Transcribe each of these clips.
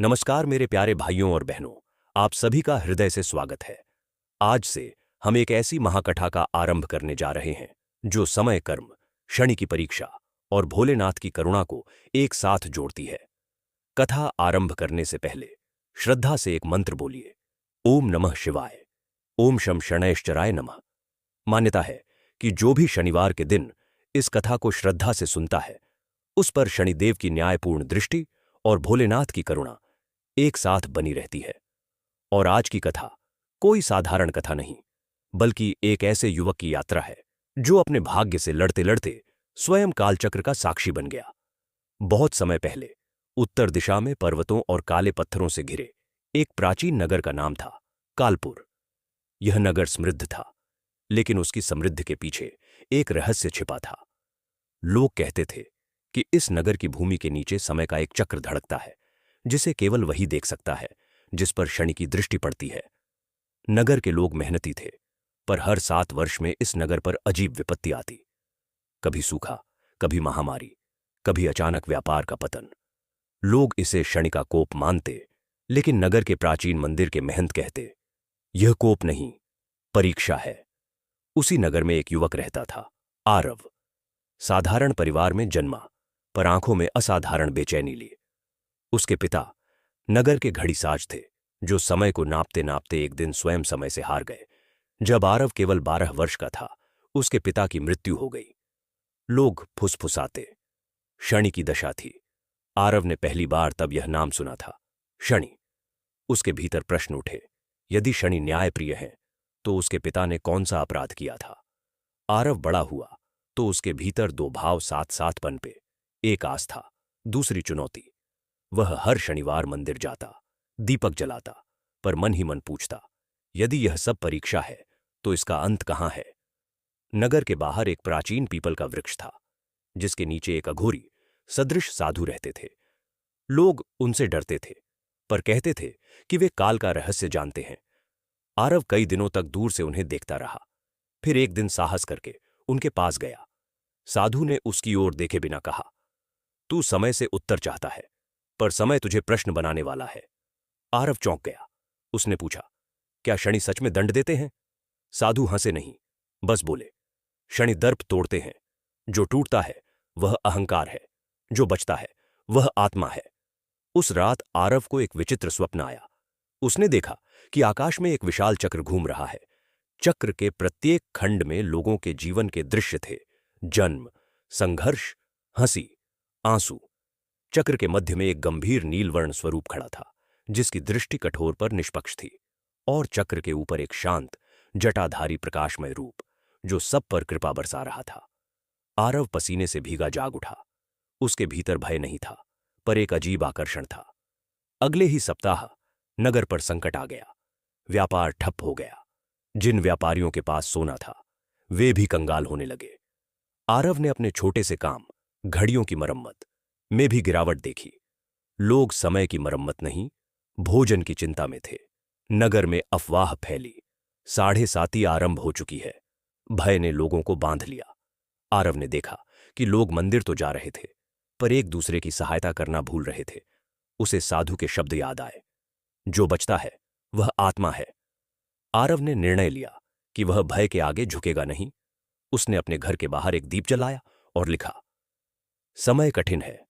नमस्कार मेरे प्यारे भाइयों और बहनों, आप सभी का हृदय से स्वागत है। आज से हम एक ऐसी महाकथा का आरंभ करने जा रहे हैं जो समय, कर्म, शनि की परीक्षा और भोलेनाथ की करुणा को एक साथ जोड़ती है। कथा आरंभ करने से पहले श्रद्धा से एक मंत्र बोलिए। ओम नमः शिवाय। ओम शम शनैश्चराय नमः। मान्यता है कि जो भी शनिवार के दिन इस कथा को श्रद्धा से सुनता है, उस पर शनिदेव की न्यायपूर्ण दृष्टि और भोलेनाथ की करुणा एक साथ बनी रहती है। और आज की कथा कोई साधारण कथा नहीं, बल्कि एक ऐसे युवक की यात्रा है जो अपने भाग्य से लड़ते लड़ते स्वयं कालचक्र का साक्षी बन गया। बहुत समय पहले उत्तर दिशा में पर्वतों और काले पत्थरों से घिरे एक प्राचीन नगर का नाम था कालपुर। यह नगर समृद्ध था, लेकिन उसकी समृद्धि के पीछे एक रहस्य छिपा था। लोग कहते थे कि इस नगर की भूमि के नीचे समय का एक चक्र धड़कता है, जिसे केवल वही देख सकता है जिस पर शनि की दृष्टि पड़ती है। नगर के लोग मेहनती थे, पर हर 7 वर्ष में इस नगर पर अजीब विपत्ति आती। कभी सूखा, कभी महामारी, कभी अचानक व्यापार का पतन। लोग इसे शनि का कोप मानते, लेकिन नगर के प्राचीन मंदिर के महंत कहते, यह कोप नहीं, परीक्षा है। उसी नगर में एक युवक रहता था, आरव। साधारण परिवार में जन्मा, पर आंखों में असाधारण बेचैनी लिए। उसके पिता नगर के घड़ीसाज थे, जो समय को नापते नापते एक दिन स्वयं समय से हार गए। जब आरव केवल 12 वर्ष का था, उसके पिता की मृत्यु हो गई। लोग फुसफुसाते, शनि की दशा थी। आरव ने पहली बार तब यह नाम सुना था, शनि। उसके भीतर प्रश्न उठे, यदि शनि न्यायप्रिय है, तो उसके पिता ने कौन सा अपराध किया था। आरव बड़ा हुआ तो उसके भीतर 2 भाव साथ साथ पनपे, एक आस्था, दूसरी चुनौती। वह हर शनिवार मंदिर जाता, दीपक जलाता, पर मन ही मन पूछता, यदि यह सब परीक्षा है तो इसका अंत कहाँ है। नगर के बाहर एक प्राचीन पीपल का वृक्ष था, जिसके नीचे एक अघोरी सदृश साधु रहते थे। लोग उनसे डरते थे, पर कहते थे कि वे काल का रहस्य जानते हैं। आरव कई दिनों तक दूर से उन्हें देखता रहा। फिर एक दिन साहस करके उनके पास गया। साधु ने उसकी ओर देखे बिना कहा, तू समय से उत्तर चाहता है, पर समय तुझे प्रश्न बनाने वाला है। आरव चौंक गया। उसने पूछा, क्या शनि सच में दंड देते हैं? साधु हंसे नहीं, बस बोले, शनि दर्प तोड़ते हैं। जो टूटता है वह अहंकार है, जो बचता है वह आत्मा है। उस रात आरव को एक विचित्र स्वप्न आया। उसने देखा कि आकाश में एक विशाल चक्र घूम रहा है। चक्र के प्रत्येक खंड में लोगों के जीवन के दृश्य थे, जन्म, संघर्ष, हंसी, आंसू। चक्र के मध्य में एक गंभीर नीलवर्ण स्वरूप खड़ा था, जिसकी दृष्टि कठोर पर निष्पक्ष थी। और चक्र के ऊपर एक शांत, जटाधारी प्रकाशमय रूप, जो सब पर कृपा बरसा रहा था। आरव पसीने से भीगा जाग उठा। उसके भीतर भय नहीं था, पर एक अजीब आकर्षण था। अगले ही सप्ताह नगर पर संकट आ गया। व्यापार ठप हो गया। जिन व्यापारियों के पास सोना था, वे भी कंगाल होने लगे। आरव ने अपने छोटे से काम, घड़ियों की मरम्मत, में भी गिरावट देखी। लोग समय की मरम्मत नहीं, भोजन की चिंता में थे। नगर में अफवाह फैली, 7:30 आरंभ हो चुकी है। भय ने लोगों को बांध लिया। आरव ने देखा कि लोग मंदिर तो जा रहे थे, पर एक दूसरे की सहायता करना भूल रहे थे। उसे साधु के शब्द याद आए, जो बचता है वह आत्मा है। आरव ने निर्णय लिया कि वह भय के आगे झुकेगा नहीं। उसने अपने घर के बाहर एक दीप जलाया और लिखा, समय कठिन है,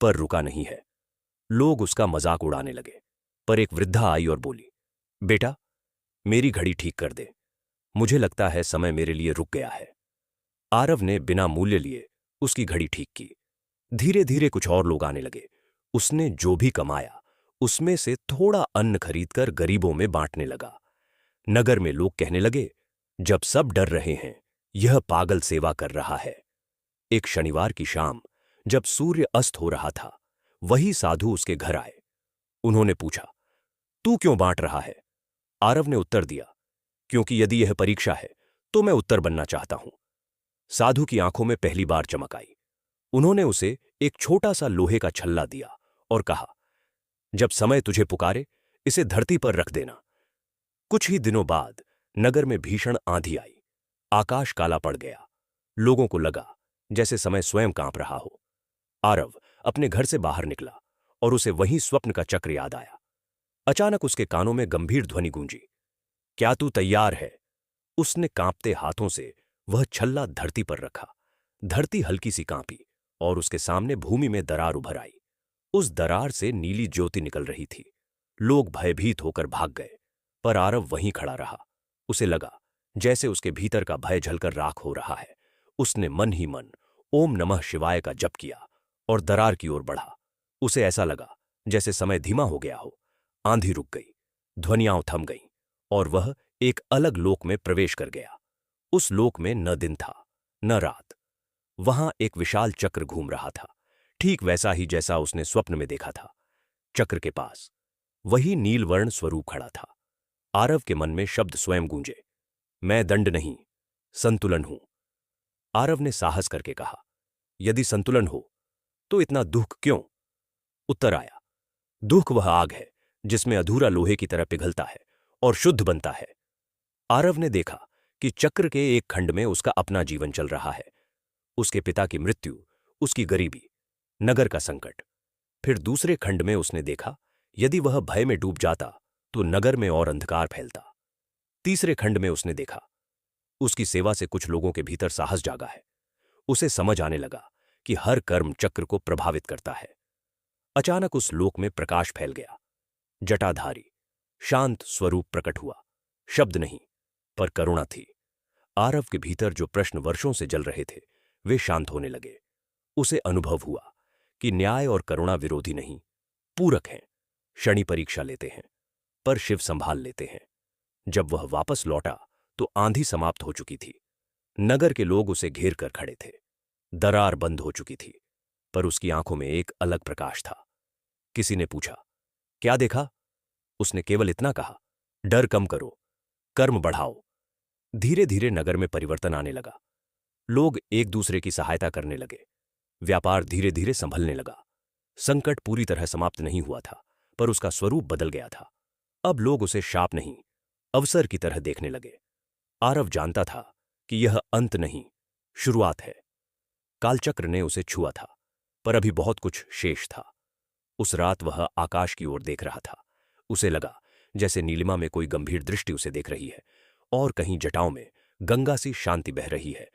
पर रुका नहीं है। लोग उसका मजाक उड़ाने लगे, पर एक वृद्धा आई और बोली, बेटा, मेरी घड़ी ठीक कर दे। मुझे लगता है समय मेरे लिए रुक गया है। आरव ने बिना मूल्य लिए उसकी घड़ी ठीक की। धीरे धीरे कुछ और लोग आने लगे। उसने जो भी कमाया, उसमें से थोड़ा अन्न खरीदकर गरीबों में बांटने लगा। नगर में लोग कहने लगे, जब सब डर रहे हैं, यह पागल सेवा कर रहा है। एक शनिवार की शाम, जब सूर्य अस्त हो रहा था, वही साधु उसके घर आए। उन्होंने पूछा, तू क्यों बांट रहा है? आरव ने उत्तर दिया, क्योंकि यदि यह परीक्षा है तो मैं उत्तर बनना चाहता हूं। साधु की आंखों में पहली बार चमक आई। उन्होंने उसे एक छोटा सा लोहे का छल्ला दिया और कहा, जब समय तुझे पुकारे, इसे धरती पर रख देना। कुछ ही दिनों बाद नगर में भीषण आंधी आई। आकाश काला पड़ गया। लोगों को लगा जैसे समय स्वयं कांप रहा हो। आरव अपने घर से बाहर निकला और उसे वही स्वप्न का चक्र याद आया। अचानक उसके कानों में गंभीर ध्वनि गूंजी, क्या तू तैयार है? उसने कांपते हाथों से वह छल्ला धरती पर रखा। धरती हल्की सी कांपी और उसके सामने भूमि में दरार उभर आई। उस दरार से नीली ज्योति निकल रही थी। लोग भयभीत होकर भाग गए, पर आरव वहीं खड़ा रहा। उसे लगा जैसे उसके भीतर का भय जलकर राख हो रहा है। उसने मन ही मन ओम नमः शिवाय का जप किया और दरार की ओर बढ़ा। उसे ऐसा लगा जैसे समय धीमा हो गया हो। आंधी रुक गई, ध्वनियां थम गईं और वह एक अलग लोक में प्रवेश कर गया। उस लोक में न दिन था न रात। वहां एक विशाल चक्र घूम रहा था, ठीक वैसा ही जैसा उसने स्वप्न में देखा था। चक्र के पास वही नीलवर्ण स्वरूप खड़ा था। आरव के मन में शब्द स्वयं गूंजे, मैं दंड नहीं, संतुलन हूं। आरव ने साहस करके कहा, यदि संतुलन हो तो इतना दुख क्यों? उत्तर आया, दुख वह आग है जिसमें अधूरा लोहे की तरह पिघलता है और शुद्ध बनता है। आरव ने देखा कि चक्र के एक खंड में उसका अपना जीवन चल रहा है। उसके पिता की मृत्यु, उसकी गरीबी, नगर का संकट। फिर दूसरे खंड में उसने देखा यदि वह भय में डूब जाता तो नगर में और अंधकार फैलता। तीसरे खंड में उसने देखा उसकी सेवा से कुछ लोगों के भीतर साहस जागा है। उसे समझ आने लगा कि हर कर्म चक्र को प्रभावित करता है। अचानक उस लोक में प्रकाश फैल गया। जटाधारी शांत स्वरूप प्रकट हुआ। शब्द नहीं, पर करुणा थी। आरव के भीतर जो प्रश्न वर्षों से जल रहे थे वे शांत होने लगे। उसे अनुभव हुआ कि न्याय और करुणा विरोधी नहीं, पूरक हैं। शनि परीक्षा लेते हैं, पर शिव संभाल लेते हैं। जब वह वापस लौटा तो आंधी समाप्त हो चुकी थी। नगर के लोग उसे घेर कर खड़े थे। दरार बंद हो चुकी थी, पर उसकी आंखों में एक अलग प्रकाश था। किसी ने पूछा, क्या देखा? उसने केवल इतना कहा, डर कम करो, कर्म बढ़ाओ। धीरे धीरे नगर में परिवर्तन आने लगा। लोग एक दूसरे की सहायता करने लगे। व्यापार धीरे धीरे संभलने लगा। संकट पूरी तरह समाप्त नहीं हुआ था, पर उसका स्वरूप बदल गया था। अब लोग उसे शाप नहीं, अवसर की तरह देखने लगे। आरव जानता था कि यह अंत नहीं, शुरुआत है। कालचक्र ने उसे छुआ था, पर अभी बहुत कुछ शेष था। उस रात वह आकाश की ओर देख रहा था। उसे लगा जैसे नीलिमा में कोई गंभीर दृष्टि उसे देख रही है और कहीं जटाओं में गंगा सी शांति बह रही है।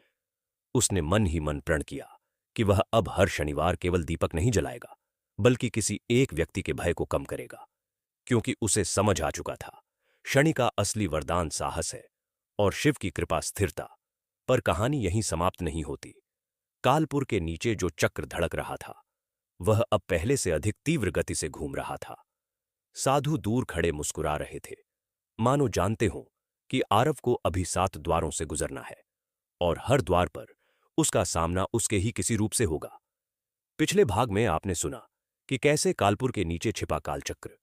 उसने मन ही मन प्रण किया कि वह अब हर शनिवार केवल दीपक नहीं जलाएगा, बल्कि किसी एक व्यक्ति के भय को कम करेगा। क्योंकि उसे समझ आ चुका था, शनि का असली वरदान साहस है और शिव की कृपा स्थिरता। पर कहानी यहीं समाप्त नहीं होती। कालपुर के नीचे जो चक्र धड़क रहा था वह अब पहले से अधिक तीव्र गति से घूम रहा था। साधु दूर खड़े मुस्कुरा रहे थे, मानो जानते हों कि आरव को अभी 7 द्वारों से गुजरना है और हर द्वार पर उसका सामना उसके ही किसी रूप से होगा। पिछले भाग में आपने सुना कि कैसे कालपुर के नीचे छिपा कालचक्र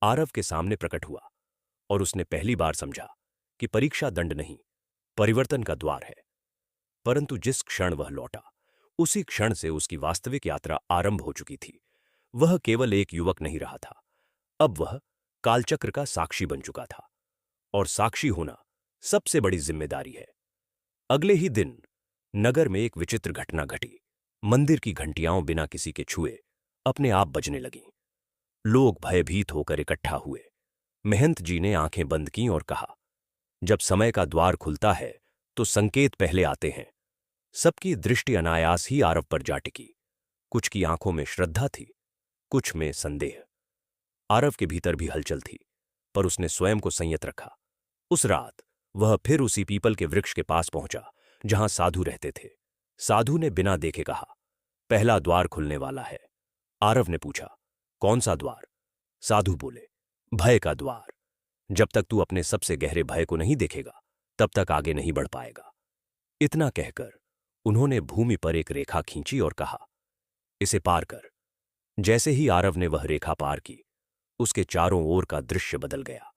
आरव के सामने प्रकट हुआ और उसने पहली बार समझा कि परीक्षा दंड नहीं, परिवर्तन का द्वार है। परंतु जिस क्षण वह लौटा उसी क्षण से उसकी वास्तविक यात्रा आरंभ हो चुकी थी। वह केवल एक युवक नहीं रहा था, अब वह कालचक्र का साक्षी बन चुका था और साक्षी होना सबसे बड़ी जिम्मेदारी है। अगले ही दिन नगर में एक विचित्र घटना घटी। मंदिर की घंटियां बिना किसी के छुए अपने आप बजने लगीं। लोग भयभीत होकर इकट्ठा हुए। महंत जी ने आंखें बंद कीं और कहा, जब समय का द्वार खुलता है तो संकेत पहले आते हैं। सबकी दृष्टि अनायास ही आरव पर जा टिकी। कुछ की आंखों में श्रद्धा थी, कुछ में संदेह। आरव के भीतर भी हलचल थी, पर उसने स्वयं को संयत रखा। उस रात वह फिर उसी पीपल के वृक्ष के पास पहुंचा जहां साधु रहते थे। साधु ने बिना देखे कहा, पहला द्वार खुलने वाला है। आरव ने पूछा, कौन सा द्वार? साधु बोले, भय का द्वार। जब तक तू अपने सबसे गहरे भय को नहीं देखेगा तब तक आगे नहीं बढ़ पाएगा। इतना कहकर उन्होंने भूमि पर एक रेखा खींची और कहा, इसे पार कर। जैसे ही आरव ने वह रेखा पार की उसके चारों ओर का दृश्य बदल गया।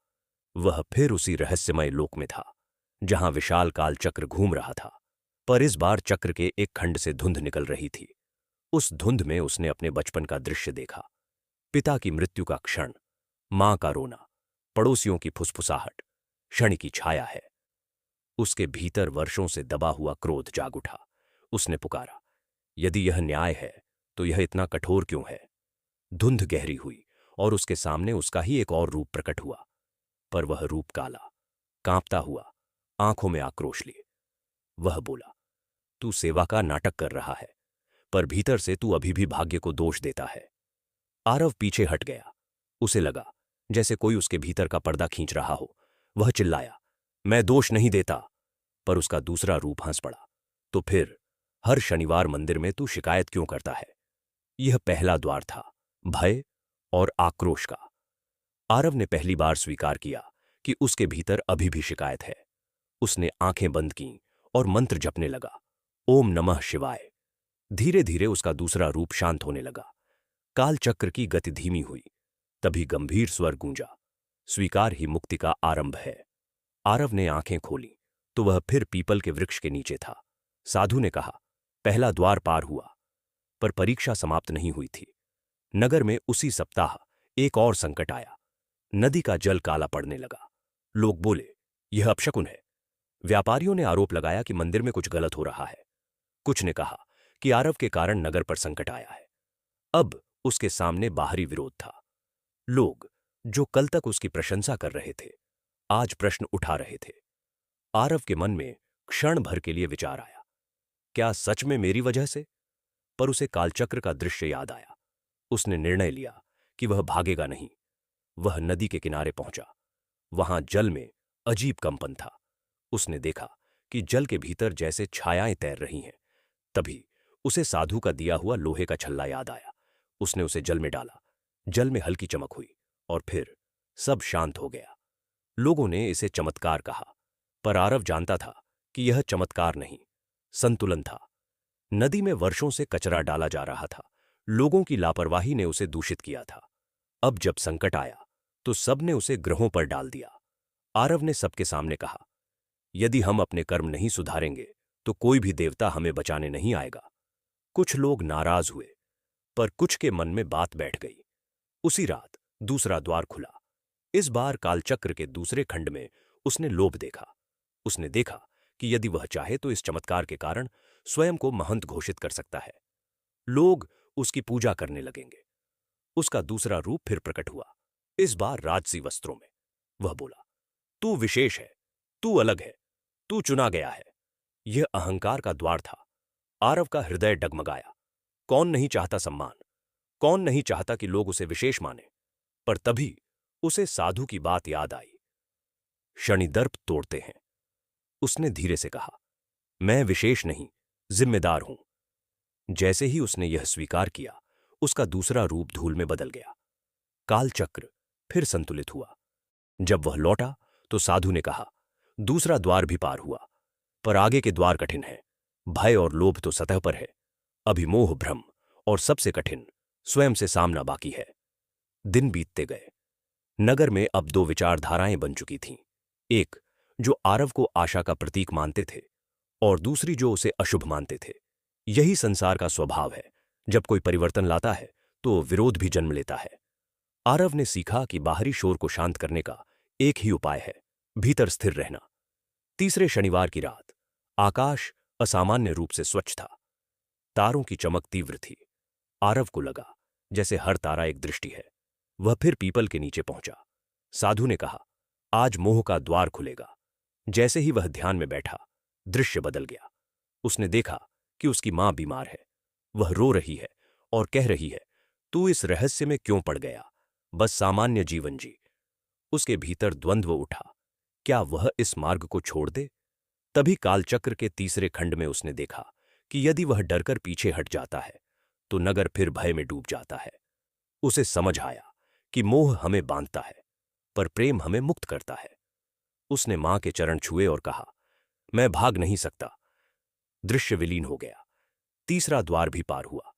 वह फिर उसी रहस्यमय लोक में था जहां विशाल काल चक्र घूम रहा था, पर इस बार चक्र के एक खंड से धुंध निकल रही थी। उस धुंध में उसने अपने बचपन का दृश्य देखा। पिता की मृत्यु का क्षण, मां का रोना, पड़ोसियों की फुसफुसाहट, शनि की छाया है। उसके भीतर वर्षों से दबा हुआ क्रोध जाग उठा। उसने पुकारा, यदि यह न्याय है तो यह इतना कठोर क्यों है? धुंध गहरी हुई और उसके सामने उसका ही एक और रूप प्रकट हुआ, पर वह रूप काला, कांपता हुआ, आंखों में आक्रोश लिए। वह बोला, तू सेवा का नाटक कर रहा है, पर भीतर से तू अभी भी भाग्य को दोष देता है। आरव पीछे हट गया। उसे लगा जैसे कोई उसके भीतर का पर्दा खींच रहा हो। वह चिल्लाया, मैं दोष नहीं देता। पर उसका दूसरा रूप हंस पड़ा, तो फिर हर शनिवार मंदिर में तू शिकायत क्यों करता है? यह पहला द्वार था, भय और आक्रोश का। आरव ने पहली बार स्वीकार किया कि उसके भीतर अभी भी शिकायत है। उसने आंखें बंद कीं और मंत्र जपने लगा, ओम नमः शिवाय। धीरे धीरे उसका दूसरा रूप शांत होने लगा। कालचक्र की गति धीमी हुई। तभी गंभीर स्वर गूंजा, स्वीकार ही मुक्ति का आरंभ है। आरव ने आंखें खोली तो वह फिर पीपल के वृक्ष के नीचे था। साधु ने कहा, पहला द्वार पार हुआ। पर परीक्षा समाप्त नहीं हुई थी। नगर में उसी सप्ताह एक और संकट आया। नदी का जल काला पड़ने लगा। लोग बोले, यह अपशकुन है। व्यापारियों ने आरोप लगाया कि मंदिर में कुछ गलत हो रहा है। कुछ ने कहा कि आरव के कारण नगर पर संकट आया है। अब उसके सामने बाहरी विरोध था। लोग जो कल तक उसकी प्रशंसा कर रहे थे, आज प्रश्न उठा रहे थे। आरव के मन में क्षण भर के लिए विचार आया, क्या सच में मेरी वजह से? पर उसे कालचक्र का दृश्य याद आया। उसने निर्णय लिया कि वह भागेगा नहीं। वह नदी के किनारे पहुंचा। वहां जल में अजीब कंपन था। उसने देखा कि जल के भीतर जैसे छायाएं तैर रही हैं। तभी उसे साधु का दिया हुआ लोहे का छल्ला याद आया। उसने उसे जल में डाला। जल में हल्की चमक हुई और फिर सब शांत हो गया। लोगों ने इसे चमत्कार कहा, पर आरव जानता था कि यह चमत्कार नहीं, संतुलन था। नदी में वर्षों से कचरा डाला जा रहा था। लोगों की लापरवाही ने उसे दूषित किया था। अब जब संकट आया तो सबने उसे ग्रहों पर डाल दिया। आरव ने सबके सामने कहा, यदि हम अपने कर्म नहीं सुधारेंगे तो कोई भी देवता हमें बचाने नहीं आएगा। कुछ लोग नाराज हुए, पर कुछ के मन में बात बैठ गई। उसी रात दूसरा द्वार खुला। इस बार कालचक्र के दूसरे खंड में उसने लोभ देखा। उसने देखा कि यदि वह चाहे तो इस चमत्कार के कारण स्वयं को महंत घोषित कर सकता है। लोग उसकी पूजा करने लगेंगे। उसका दूसरा रूप फिर प्रकट हुआ, इस बार राजसी वस्त्रों में। वह बोला, तू विशेष है, तू अलग है, तू चुना गया है। यह अहंकार का द्वार था। आरव का हृदय डगमगाया। कौन नहीं चाहता सम्मान? कौन नहीं चाहता कि लोग उसे विशेष माने? पर तभी उसे साधु की बात याद आई। शनिदर्प तोड़ते हैं। उसने धीरे से कहा, मैं विशेष नहीं, जिम्मेदार हूं। जैसे ही उसने यह स्वीकार किया, उसका दूसरा रूप धूल में बदल गया। कालचक्र फिर संतुलित हुआ। जब वह लौटा तो साधु ने कहा, दूसरा द्वार भी पार हुआ, पर आगे के द्वार कठिन है। भय और लोभ तो सतह पर है, अभी मोह भ्रम और सबसे कठिन स्वयं से सामना बाकी है। दिन बीतते गए। नगर में अब दो विचारधाराएं बन चुकी थीं। एक जो आरव को आशा का प्रतीक मानते थे और दूसरी जो उसे अशुभ मानते थे। यही संसार का स्वभाव है। जब कोई परिवर्तन लाता है तो विरोध भी जन्म लेता है। आरव ने सीखा कि बाहरी शोर को शांत करने का एक ही उपाय है, भीतर स्थिर रहना। तीसरे शनिवार की रात आकाश असामान्य रूप से स्वच्छ था। तारों की चमक तीव्र थी। आरव को लगा जैसे हर तारा एक दृष्टि है। वह फिर पीपल के नीचे पहुंचा। साधु ने कहा, आज मोह का द्वार खुलेगा। जैसे ही वह ध्यान में बैठा, दृश्य बदल गया। उसने देखा कि उसकी मां बीमार है। वह रो रही है और कह रही है, तू इस रहस्य में क्यों पड़ गया? बस सामान्य जीवन जी। उसके भीतर द्वंद्व उठा, क्या वह इस मार्ग को छोड़ दे? तभी कालचक्र के तीसरे खंड में उसने देखा कि यदि वह डरकर पीछे हट जाता है तो नगर फिर भय में डूब जाता है। उसे समझ आया कि मोह हमें बांधता है, पर प्रेम हमें मुक्त करता है। उसने मां के चरण छुए और कहा, मैं भाग नहीं सकता। दृश्य विलीन हो गया। तीसरा द्वार भी पार हुआ।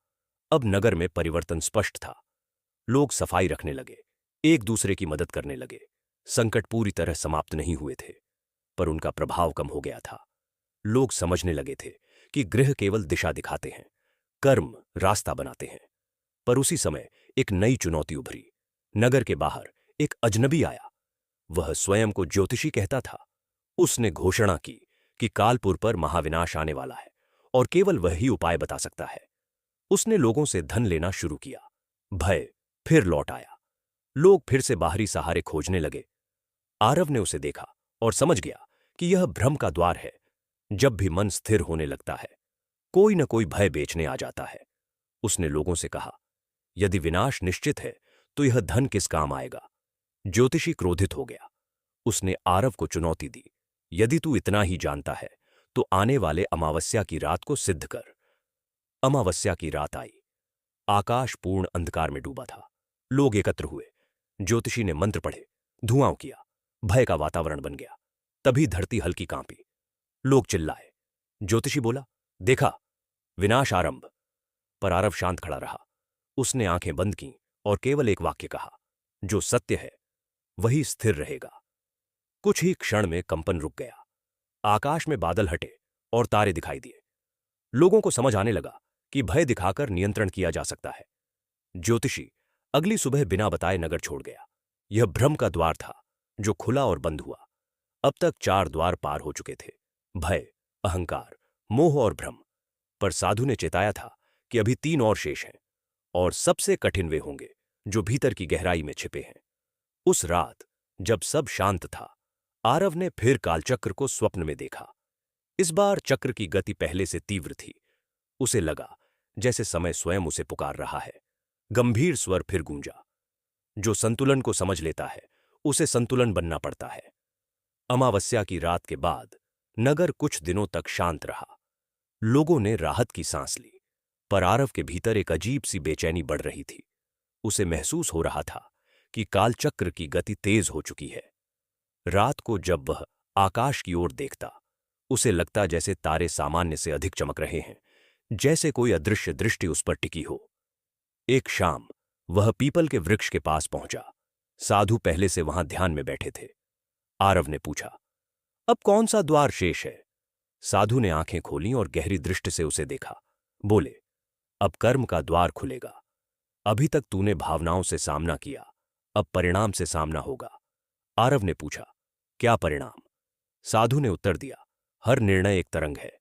अब नगर में परिवर्तन स्पष्ट था। लोग सफाई रखने लगे, एक दूसरे की मदद करने लगे। संकट पूरी तरह समाप्त नहीं हुए थे, पर उनका प्रभाव कम हो गया था। लोग समझने लगे थे कि गृह केवल दिशा दिखाते हैं, कर्म रास्ता बनाते हैं। पर उसी समय एक नई चुनौती उभरी। नगर के बाहर एक अजनबी आया। वह स्वयं को ज्योतिषी कहता था। उसने घोषणा की कि कालपुर पर महाविनाश आने वाला है और केवल वही उपाय बता सकता है। उसने लोगों से धन लेना शुरू किया। भय, फिर लौट आया। लोग फिर से बाहरी सहारे खोजने लगे। आरव ने उसे देखा और समझ गया कि यह भ्रम का द्वार है। जब भी मन स्थिर होने लगता है, कोई न कोई भय बेचने आ जाता है। उसने लोगों से कहा, यदि विनाश निश्चित है तो यह धन किस काम आएगा? ज्योतिषी क्रोधित हो गया। उसने आरव को चुनौती दी, यदि तू इतना ही जानता है तो आने वाले अमावस्या की रात को सिद्ध कर। अमावस्या की रात आई। आकाश पूर्ण अंधकार में डूबा था। लोग एकत्र हुए। ज्योतिषी ने मंत्र पढ़े, धुआं किया, भय का वातावरण बन गया। तभी धरती हल्की कांपी। लोग चिल्लाए। ज्योतिषी बोला, देखा, विनाश आरंभ। पर आरव शांत खड़ा रहा। उसने आंखें बंद कीं और केवल एक वाक्य कहा, जो सत्य है वही स्थिर रहेगा। कुछ ही क्षण में कंपन रुक गया। आकाश में बादल हटे और तारे दिखाई दिए। लोगों को समझ आने लगा कि भय दिखाकर नियंत्रण किया जा सकता है। ज्योतिषी अगली सुबह बिना बताए नगर छोड़ गया। यह भ्रम का द्वार था जो खुला और बंद हुआ। अब तक 4 द्वार पार हो चुके थे, भय, अहंकार, मोह और भ्रम। पर साधु ने चेताया था कि अभी 3 और शेष हैं, और सबसे कठिन वे होंगे जो भीतर की गहराई में छिपे हैं। उस रात जब सब शांत था, आरव ने फिर कालचक्र को स्वप्न में देखा। इस बार चक्र की गति पहले से तीव्र थी। उसे लगा जैसे समय स्वयं उसे पुकार रहा है। गंभीर स्वर फिर गूंजा, जो संतुलन को समझ लेता है उसे संतुलन बनना पड़ता है। अमावस्या की रात के बाद नगर कुछ दिनों तक शांत रहा। लोगों ने राहत की सांस ली, पर आरव के भीतर एक अजीब सी बेचैनी बढ़ रही थी। उसे महसूस हो रहा था कि कालचक्र की गति तेज हो चुकी है। रात को जब वह आकाश की ओर देखता, उसे लगता जैसे तारे सामान्य से अधिक चमक रहे हैं, जैसे कोई अदृश्य दृष्टि उस पर टिकी हो। एक शाम वह पीपल के वृक्ष के पास पहुंचा। साधु पहले से वहां ध्यान में बैठे थे। आरव ने पूछा, अब कौन सा द्वार शेष है? साधु ने आंखें खोलीं और गहरी दृष्टि से उसे देखा। बोले, अब कर्म का द्वार खुलेगा। अभी तक तूने भावनाओं से सामना किया, अब परिणाम से सामना होगा। आरव ने पूछा, क्या परिणाम? साधु ने उत्तर दिया, हर निर्णय एक तरंग है।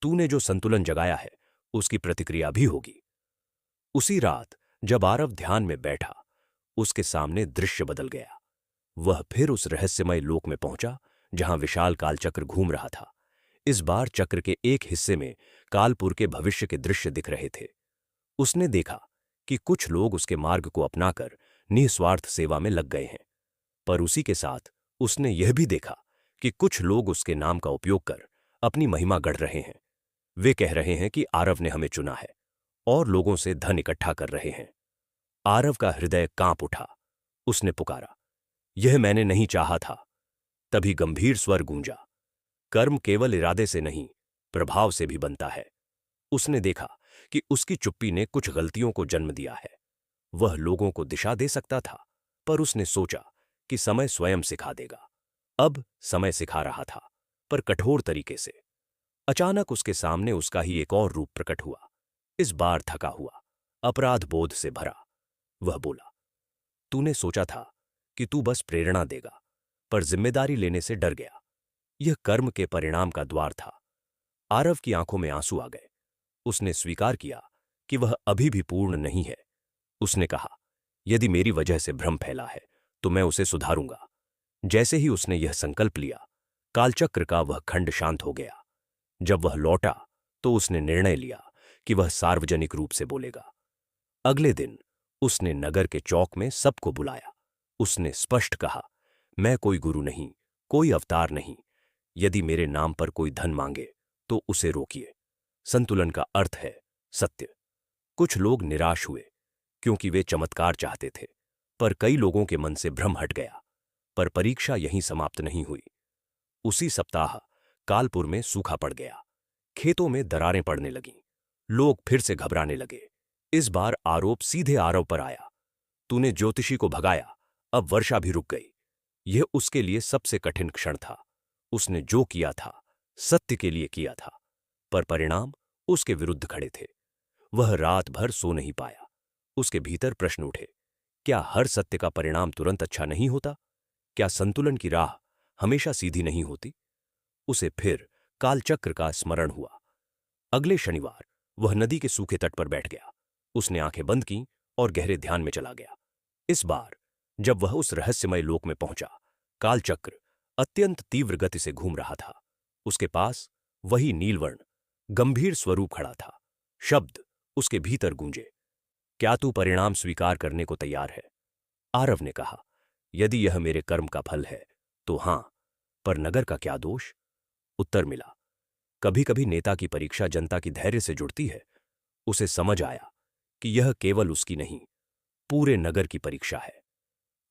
तूने जो संतुलन जगाया है उसकी प्रतिक्रिया भी होगी। उसी रात जब आरव ध्यान में बैठा, उसके सामने दृश्य बदल गया। वह फिर उस रहस्यमय लोक में पहुंचा जहां विशाल कालचक्र घूम रहा था। इस बार चक्र के एक हिस्से में कालपुर के भविष्य के दृश्य दिख रहे थे। उसने देखा कि कुछ लोग उसके मार्ग को अपनाकर निस्वार्थ सेवा में लग गए हैं, पर उसी के साथ उसने यह भी देखा कि कुछ लोग उसके नाम का उपयोग कर अपनी महिमा गढ़ रहे हैं। वे कह रहे हैं कि आरव ने हमें चुना है और लोगों से धन इकट्ठा कर रहे हैं। आरव का हृदय कांप उठा। उसने पुकारा, यह मैंने नहीं चाहा था। तभी गंभीर स्वर गूंजा, कर्म केवल इरादे से नहीं, प्रभाव से भी बनता है। उसने देखा कि उसकी चुप्पी ने कुछ गलतियों को जन्म दिया है। वह लोगों को दिशा दे सकता था, पर उसने सोचा कि समय स्वयं सिखा देगा। अब समय सिखा रहा था, पर कठोर तरीके से। अचानक उसके सामने उसका ही एक और रूप प्रकट हुआ, इस बार थका हुआ, अपराध बोध से भरा। वह बोला, तूने सोचा था कि तू बस प्रेरणा देगा, पर जिम्मेदारी लेने से डर गया। यह कर्म के परिणाम का द्वार था। आरव की आंखों में आंसू आ गए। उसने स्वीकार किया कि वह अभी भी पूर्ण नहीं है। उसने कहा, यदि मेरी वजह से भ्रम फैला है तो मैं उसे सुधारूंगा। जैसे ही उसने यह संकल्प लिया, कालचक्र का वह खंड शांत हो गया। जब वह लौटा तो उसने निर्णय लिया कि वह सार्वजनिक रूप से बोलेगा। अगले दिन उसने नगर के चौक में सबको बुलाया। उसने स्पष्ट कहा, मैं कोई गुरु नहीं, कोई अवतार नहीं। यदि मेरे नाम पर कोई धन मांगे तो उसे रोकिए। संतुलन का अर्थ है सत्य। कुछ लोग निराश हुए क्योंकि वे चमत्कार चाहते थे, पर कई लोगों के मन से भ्रम हट गया। पर परीक्षा यहीं समाप्त नहीं हुई। उसी सप्ताह कालपुर में सूखा पड़ गया। खेतों में दरारें पड़ने लगीं। लोग फिर से घबराने लगे। इस बार आरोप सीधे आरव पर आया, तूने ज्योतिषी को भगाया, अब वर्षा भी रुक गई। यह उसके लिए सबसे कठिन क्षण था। उसने जो किया था सत्य के लिए किया था, पर परिणाम उसके विरुद्ध खड़े थे। वह रात भर सो नहीं पाया। उसके भीतर प्रश्न उठे, क्या हर सत्य का परिणाम तुरंत अच्छा नहीं होता? क्या संतुलन की राह हमेशा सीधी नहीं होती? उसे फिर कालचक्र का स्मरण हुआ। अगले शनिवार वह नदी के सूखे तट पर बैठ गया। उसने आंखें बंद कीं और गहरे ध्यान में चला गया। इस बार जब वह उस रहस्यमय लोक में पहुंचा, कालचक्र अत्यंत तीव्र गति से घूम रहा था। उसके पास वही नीलवर्ण गंभीर स्वरूप खड़ा था। शब्द उसके भीतर गूंजे, क्या तू परिणाम स्वीकार करने को तैयार है? आरव ने कहा, यदि यह मेरे कर्म का फल है तो हां, पर नगर का क्या दोष? उत्तर मिला, कभी कभी नेता की परीक्षा जनता की धैर्य से जुड़ती है। उसे समझ आया कि यह केवल उसकी नहीं, पूरे नगर की परीक्षा है।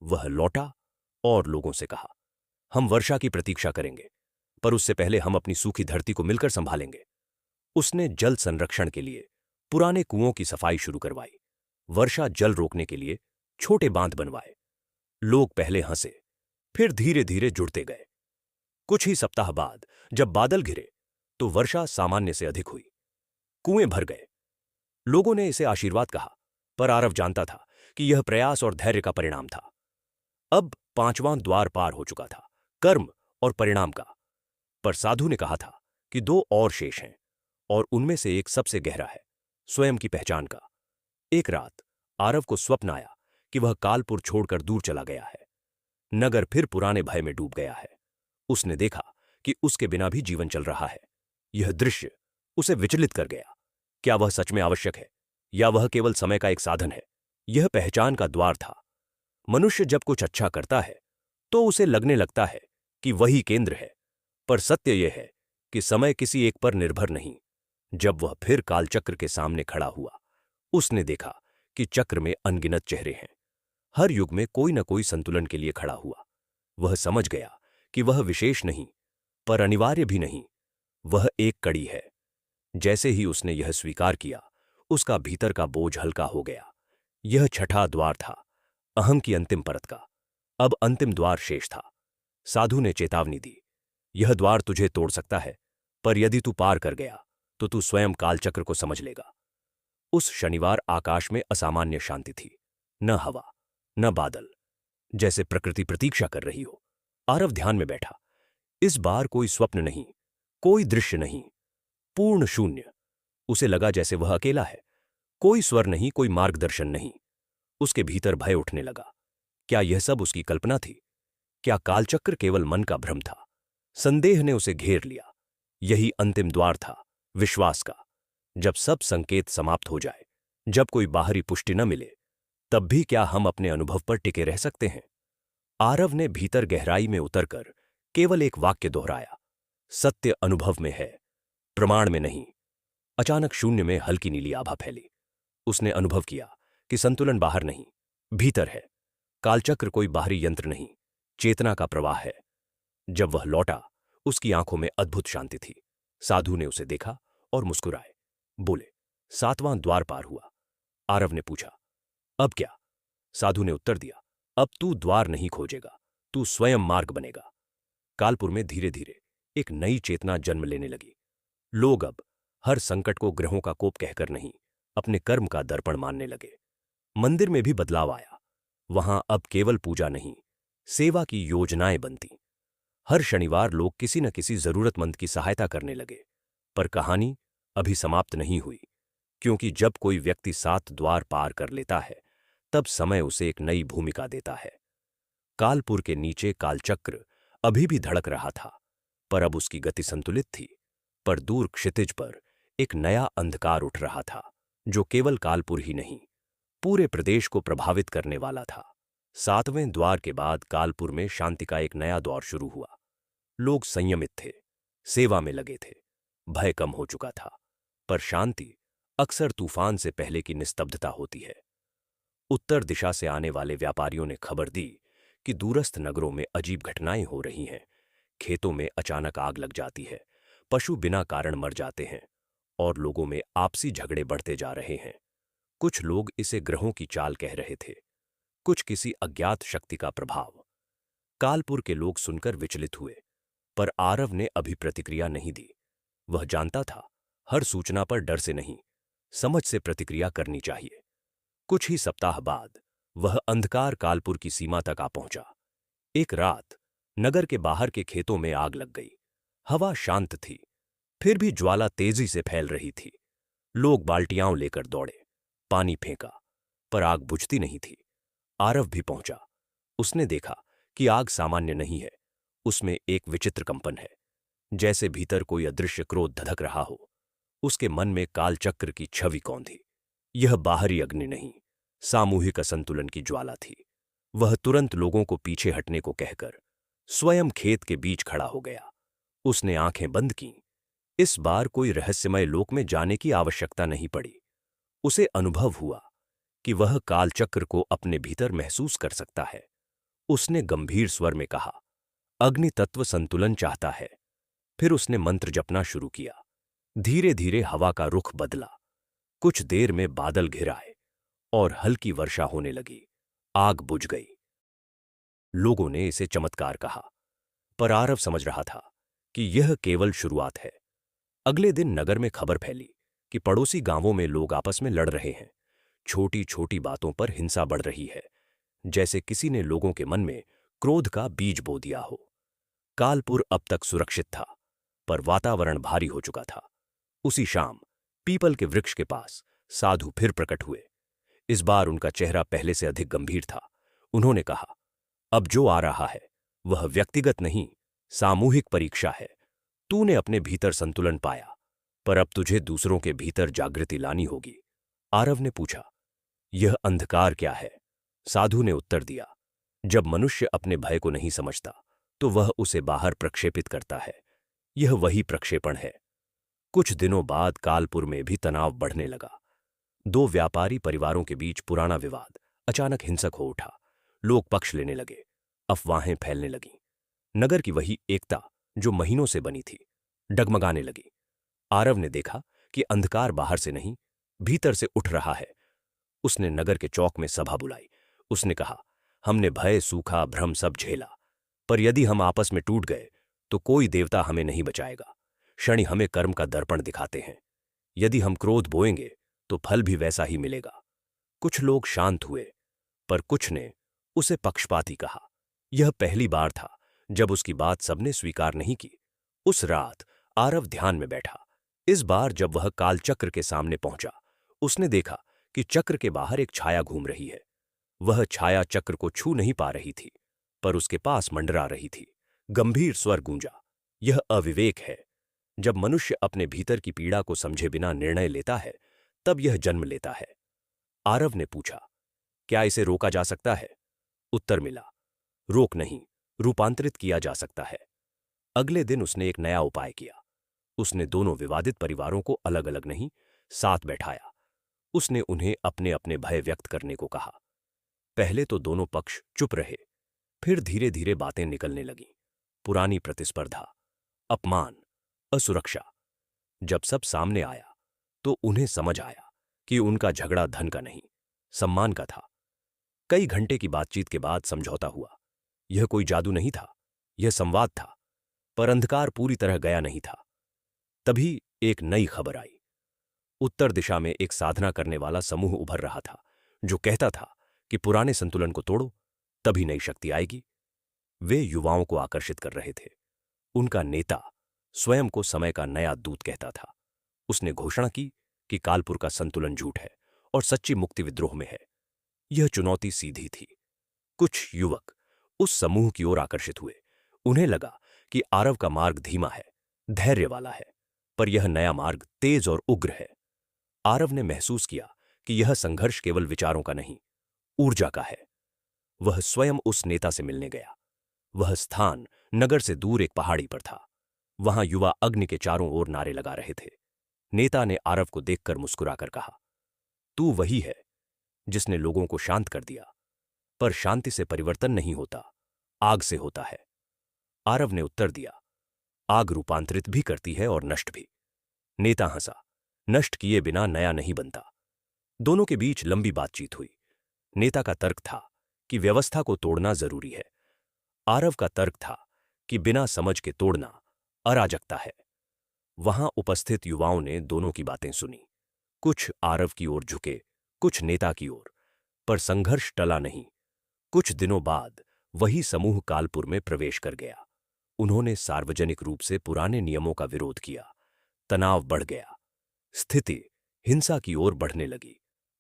वह लौटा और लोगों से कहा, हम वर्षा की प्रतीक्षा करेंगे, पर उससे पहले हम अपनी सूखी धरती को मिलकर संभालेंगे। उसने जल संरक्षण के लिए पुराने कुओं की सफाई शुरू करवाई, वर्षा जल रोकने के लिए छोटे बांध बनवाए। लोग पहले हंसे, फिर धीरे धीरे जुड़ते गए। कुछ ही सप्ताह बाद जब बादल घिरे तो वर्षा सामान्य से अधिक हुई, कुएं भर गए। लोगों ने इसे आशीर्वाद कहा, पर आरव जानता था कि यह प्रयास और धैर्य का परिणाम था। अब 5वां द्वार पार हो चुका था, कर्म और परिणाम का। पर साधु ने कहा था कि 2 और शेष हैं, और उनमें से एक सबसे गहरा है, स्वयं की पहचान का। एक रात आरव को स्वप्न आया कि वह कालपुर छोड़कर दूर चला गया है। नगर फिर पुराने भय में डूब गया है। उसने देखा कि उसके बिना भी जीवन चल रहा है। यह दृश्य उसे विचलित कर गया। क्या वह सच में आवश्यक है, या वह केवल समय का एक साधन है? यह पहचान का द्वार था। मनुष्य जब कुछ अच्छा करता है तो उसे लगने लगता है कि वही केंद्र है, पर सत्य यह है कि समय किसी एक पर निर्भर नहीं। जब वह फिर कालचक्र के सामने खड़ा हुआ, उसने देखा कि चक्र में अनगिनत चेहरे हैं। हर युग में कोई न कोई संतुलन के लिए खड़ा हुआ। वह समझ गया कि वह विशेष नहीं, पर अनिवार्य भी नहीं। वह एक कड़ी है। जैसे ही उसने यह स्वीकार किया, उसका भीतर का बोझ हल्का हो गया। यह छठा द्वार था, अहं की अंतिम परत का। अब अंतिम द्वार शेष था। साधु ने चेतावनी दी, यह द्वार तुझे तोड़ सकता है, पर यदि तू पार कर गया तो तू स्वयं कालचक्र को समझ लेगा। उस शनिवार आकाश में असामान्य शांति थी। न हवा, न बादल, जैसे प्रकृति प्रतीक्षा कर रही हो। आरव ध्यान में बैठा। इस बार कोई स्वप्न नहीं, कोई दृश्य नहीं, पूर्ण शून्य। उसे लगा जैसे वह अकेला है। कोई स्वर नहीं, कोई मार्गदर्शन नहीं। उसके भीतर भय उठने लगा। क्या यह सब उसकी कल्पना थी? क्या कालचक्र केवल मन का भ्रम था? संदेह ने उसे घेर लिया। यही अंतिम द्वार था, विश्वास का। जब सब संकेत समाप्त हो जाए, जब कोई बाहरी पुष्टि न मिले, तब भी क्या हम अपने अनुभव पर टिके रह सकते हैं? आरव ने भीतर गहराई में उतरकर केवल एक वाक्य दोहराया, सत्य अनुभव में है, प्रमाण में नहीं। अचानक शून्य में हल्की नीली आभा फैली। उसने अनुभव किया कि संतुलन बाहर नहीं, भीतर है। कालचक्र कोई बाहरी यंत्र नहीं, चेतना का प्रवाह है। जब वह लौटा, उसकी आंखों में अद्भुत शांति थी। साधु ने उसे देखा और मुस्कुराए, बोले, 7वां द्वार पार हुआ। आरव ने पूछा, अब क्या? साधु ने उत्तर दिया, अब तू द्वार नहीं खोजेगा, तू स्वयं मार्ग बनेगा। कालपुर में धीरे धीरे एक नई चेतना जन्म लेने लगी। लोग अब हर संकट को ग्रहों का कोप कहकर नहीं, अपने कर्म का दर्पण मानने लगे। मंदिर में भी बदलाव आया। वहां अब केवल पूजा नहीं, सेवा की योजनाएं बनती। हर शनिवार लोग किसी न किसी जरूरतमंद की सहायता करने लगे। पर कहानी अभी समाप्त नहीं हुई, क्योंकि जब कोई व्यक्ति 7 द्वार पार कर लेता है, तब समय उसे एक नई भूमिका देता है। कालपुर के नीचे कालचक्र अभी भी धड़क रहा था, पर अब उसकी गति संतुलित थी। पर दूर क्षितिज पर एक नया अंधकार उठ रहा था, जो केवल कालपुर ही नहीं, पूरे प्रदेश को प्रभावित करने वाला था। 7वें द्वार के बाद कालपुर में शांति का एक नया दौर शुरू हुआ। लोग संयमित थे, सेवा में लगे थे, भय कम हो चुका था। पर शांति अक्सर तूफान से पहले की निस्तब्धता होती है। उत्तर दिशा से आने वाले व्यापारियों ने खबर दी कि दूरस्थ नगरों में अजीब घटनाएं हो रही हैं। खेतों में अचानक आग लग जाती है, पशु बिना कारण मर जाते हैं, और लोगों में आपसी झगड़े बढ़ते जा रहे हैं। कुछ लोग इसे ग्रहों की चाल कह रहे थे, कुछ किसी अज्ञात शक्ति का प्रभाव। कालपुर के लोग सुनकर विचलित हुए, पर आरव ने अभी प्रतिक्रिया नहीं दी। वह जानता था, हर सूचना पर डर से नहीं, समझ से प्रतिक्रिया करनी चाहिए। कुछ ही सप्ताह बाद वह अंधकार कालपुर की सीमा तक आ पहुंचा। एक रात नगर के बाहर के खेतों में आग लग गई। हवा शांत थी, फिर भी ज्वाला तेजी से फैल रही थी। लोग बाल्टियां लेकर दौड़े, पानी फेंका, पर आग बुझती नहीं थी। आरव भी पहुंचा। उसने देखा कि आग सामान्य नहीं है, उसमें एक विचित्र कंपन है, जैसे भीतर कोई अदृश्य क्रोध धधक रहा हो। उसके मन में कालचक्र की छवि कौंधी। यह बाहरी अग्नि नहीं, सामूहिक असंतुलन की ज्वाला थी। वह तुरंत लोगों को पीछे हटने को कहकर स्वयं खेत के बीच खड़ा हो गया। उसने आंखें बंद कीं। इस बार कोई रहस्यमय लोक में जाने की आवश्यकता नहीं पड़ी। उसे अनुभव हुआ कि वह कालचक्र को अपने भीतर महसूस कर सकता है। उसने गंभीर स्वर में कहा, अग्नि तत्व संतुलन चाहता है। फिर उसने मंत्र जपना शुरू किया। धीरे धीरे हवा का रुख बदला। कुछ देर में बादल घिर आए और हल्की वर्षा होने लगी। आग बुझ गई। लोगों ने इसे चमत्कार कहा, पर आरव समझ रहा था कि यह केवल शुरुआत है। अगले दिन नगर में खबर फैली कि पड़ोसी गांवों में लोग आपस में लड़ रहे हैं। छोटी छोटी बातों पर हिंसा बढ़ रही है, जैसे किसी ने लोगों के मन में क्रोध का बीज बो दिया हो। कालपुर अब तक सुरक्षित था, पर वातावरण भारी हो चुका था। उसी शाम पीपल के वृक्ष के पास साधु फिर प्रकट हुए। इस बार उनका चेहरा पहले से अधिक गंभीर था। उन्होंने कहा, अब जो आ रहा है वह व्यक्तिगत नहीं, सामूहिक परीक्षा है। तूने अपने भीतर संतुलन पाया, पर अब तुझे दूसरों के भीतर जागृति लानी होगी। आरव ने पूछा, यह अंधकार क्या है? साधु ने उत्तर दिया, जब मनुष्य अपने भय को नहीं समझता तो वह उसे बाहर प्रक्षेपित करता है। यह वही प्रक्षेपण है। कुछ दिनों बाद कालपुर में भी तनाव बढ़ने लगा। दो व्यापारी परिवारों के बीच पुराना विवाद अचानक हिंसक हो उठा। लोग पक्ष लेने लगे, अफवाहें फैलने लगीं। नगर की वही एकता जो महीनों से बनी थी, डगमगाने लगी। आरव ने देखा कि अंधकार बाहर से नहीं, भीतर से उठ रहा है। उसने नगर के चौक में सभा बुलाई। उसने कहा, हमने भय, सूखा, भ्रम सब झेला, पर यदि हम आपस में टूट गए तो कोई देवता हमें नहीं बचाएगा। शनि हमें कर्म का दर्पण दिखाते हैं। यदि हम क्रोध बोएंगे तो फल भी वैसा ही मिलेगा। कुछ लोग शांत हुए, पर कुछ ने उसे पक्षपाती कहा। यह पहली बार था जब उसकी बात सबने स्वीकार नहीं की। उस रात आरव ध्यान में बैठा। इस बार जब वह कालचक्र के सामने पहुंचा, उसने देखा कि चक्र के बाहर एक छाया घूम रही है। वह छाया चक्र को छू नहीं पा रही थी, पर उसके पास मंडरा रही थी। गंभीर स्वर गूंजा, यह अविवेक है। जब मनुष्य अपने भीतर की पीड़ा को समझे बिना निर्णय लेता है, तब यह जन्म लेता है। आरव ने पूछा, क्या इसे रोका जा सकता है? उत्तर मिला, रोक नहीं, रूपांतरित किया जा सकता है। अगले दिन उसने एक नया उपाय किया। उसने दोनों विवादित परिवारों को अलग अलग नहीं, साथ बैठाया। उसने उन्हें अपने अपने भय व्यक्त करने को कहा। पहले तो दोनों पक्ष चुप रहे, फिर धीरे धीरे बातें निकलने लगीं। पुरानी प्रतिस्पर्धा, अपमान, असुरक्षा। जब सब सामने आया तो उन्हें समझ आया कि उनका झगड़ा धन का नहीं, सम्मान का था। कई घंटे की बातचीत के बाद समझौता हुआ। यह कोई जादू नहीं था, यह संवाद था। पर अंधकार पूरी तरह गया नहीं था। तभी एक नई खबर आई। उत्तर दिशा में एक साधना करने वाला समूह उभर रहा था, जो कहता था कि पुराने संतुलन को तोड़ो, तभी नई शक्ति आएगी। वे युवाओं को आकर्षित कर रहे थे। उनका नेता स्वयं को समय का नया दूत कहता था। उसने घोषणा की कि कालपुर का संतुलन झूठ है और सच्ची मुक्ति विद्रोह में है। यह चुनौती सीधी थी। कुछ युवक उस समूह की ओर आकर्षित हुए। उन्हें लगा कि आरव का मार्ग धीमा है, धैर्य वाला है, पर यह नया मार्ग तेज और उग्र है। आरव ने महसूस किया कि यह संघर्ष केवल विचारों का नहीं, ऊर्जा का है। वह स्वयं उस नेता से मिलने गया। वह स्थान नगर से दूर एक पहाड़ी पर था। वहां युवा अग्नि के चारों ओर नारे लगा रहे थे। नेता ने आरव को देखकर मुस्कुराकर कहा, तू वही है जिसने लोगों को शांत कर दिया। पर शांति से परिवर्तन नहीं होता, आग से होता है। आरव ने उत्तर दिया, आग रूपांतरित भी करती है और नष्ट भी। नेता हंसा, नष्ट किए बिना नया नहीं बनता। दोनों के बीच लंबी बातचीत हुई। नेता का तर्क था कि व्यवस्था को तोड़ना जरूरी है। आरव का तर्क था कि बिना समझ के तोड़ना अराजकता है। वहां उपस्थित युवाओं ने दोनों की बातें सुनी। कुछ आरव की ओर झुके, कुछ नेता की ओर, पर संघर्ष टला नहीं। कुछ दिनों बाद वही समूह कालपुर में प्रवेश कर गया। उन्होंने सार्वजनिक रूप से पुराने नियमों का विरोध किया। तनाव बढ़ गया। स्थिति हिंसा की ओर बढ़ने लगी।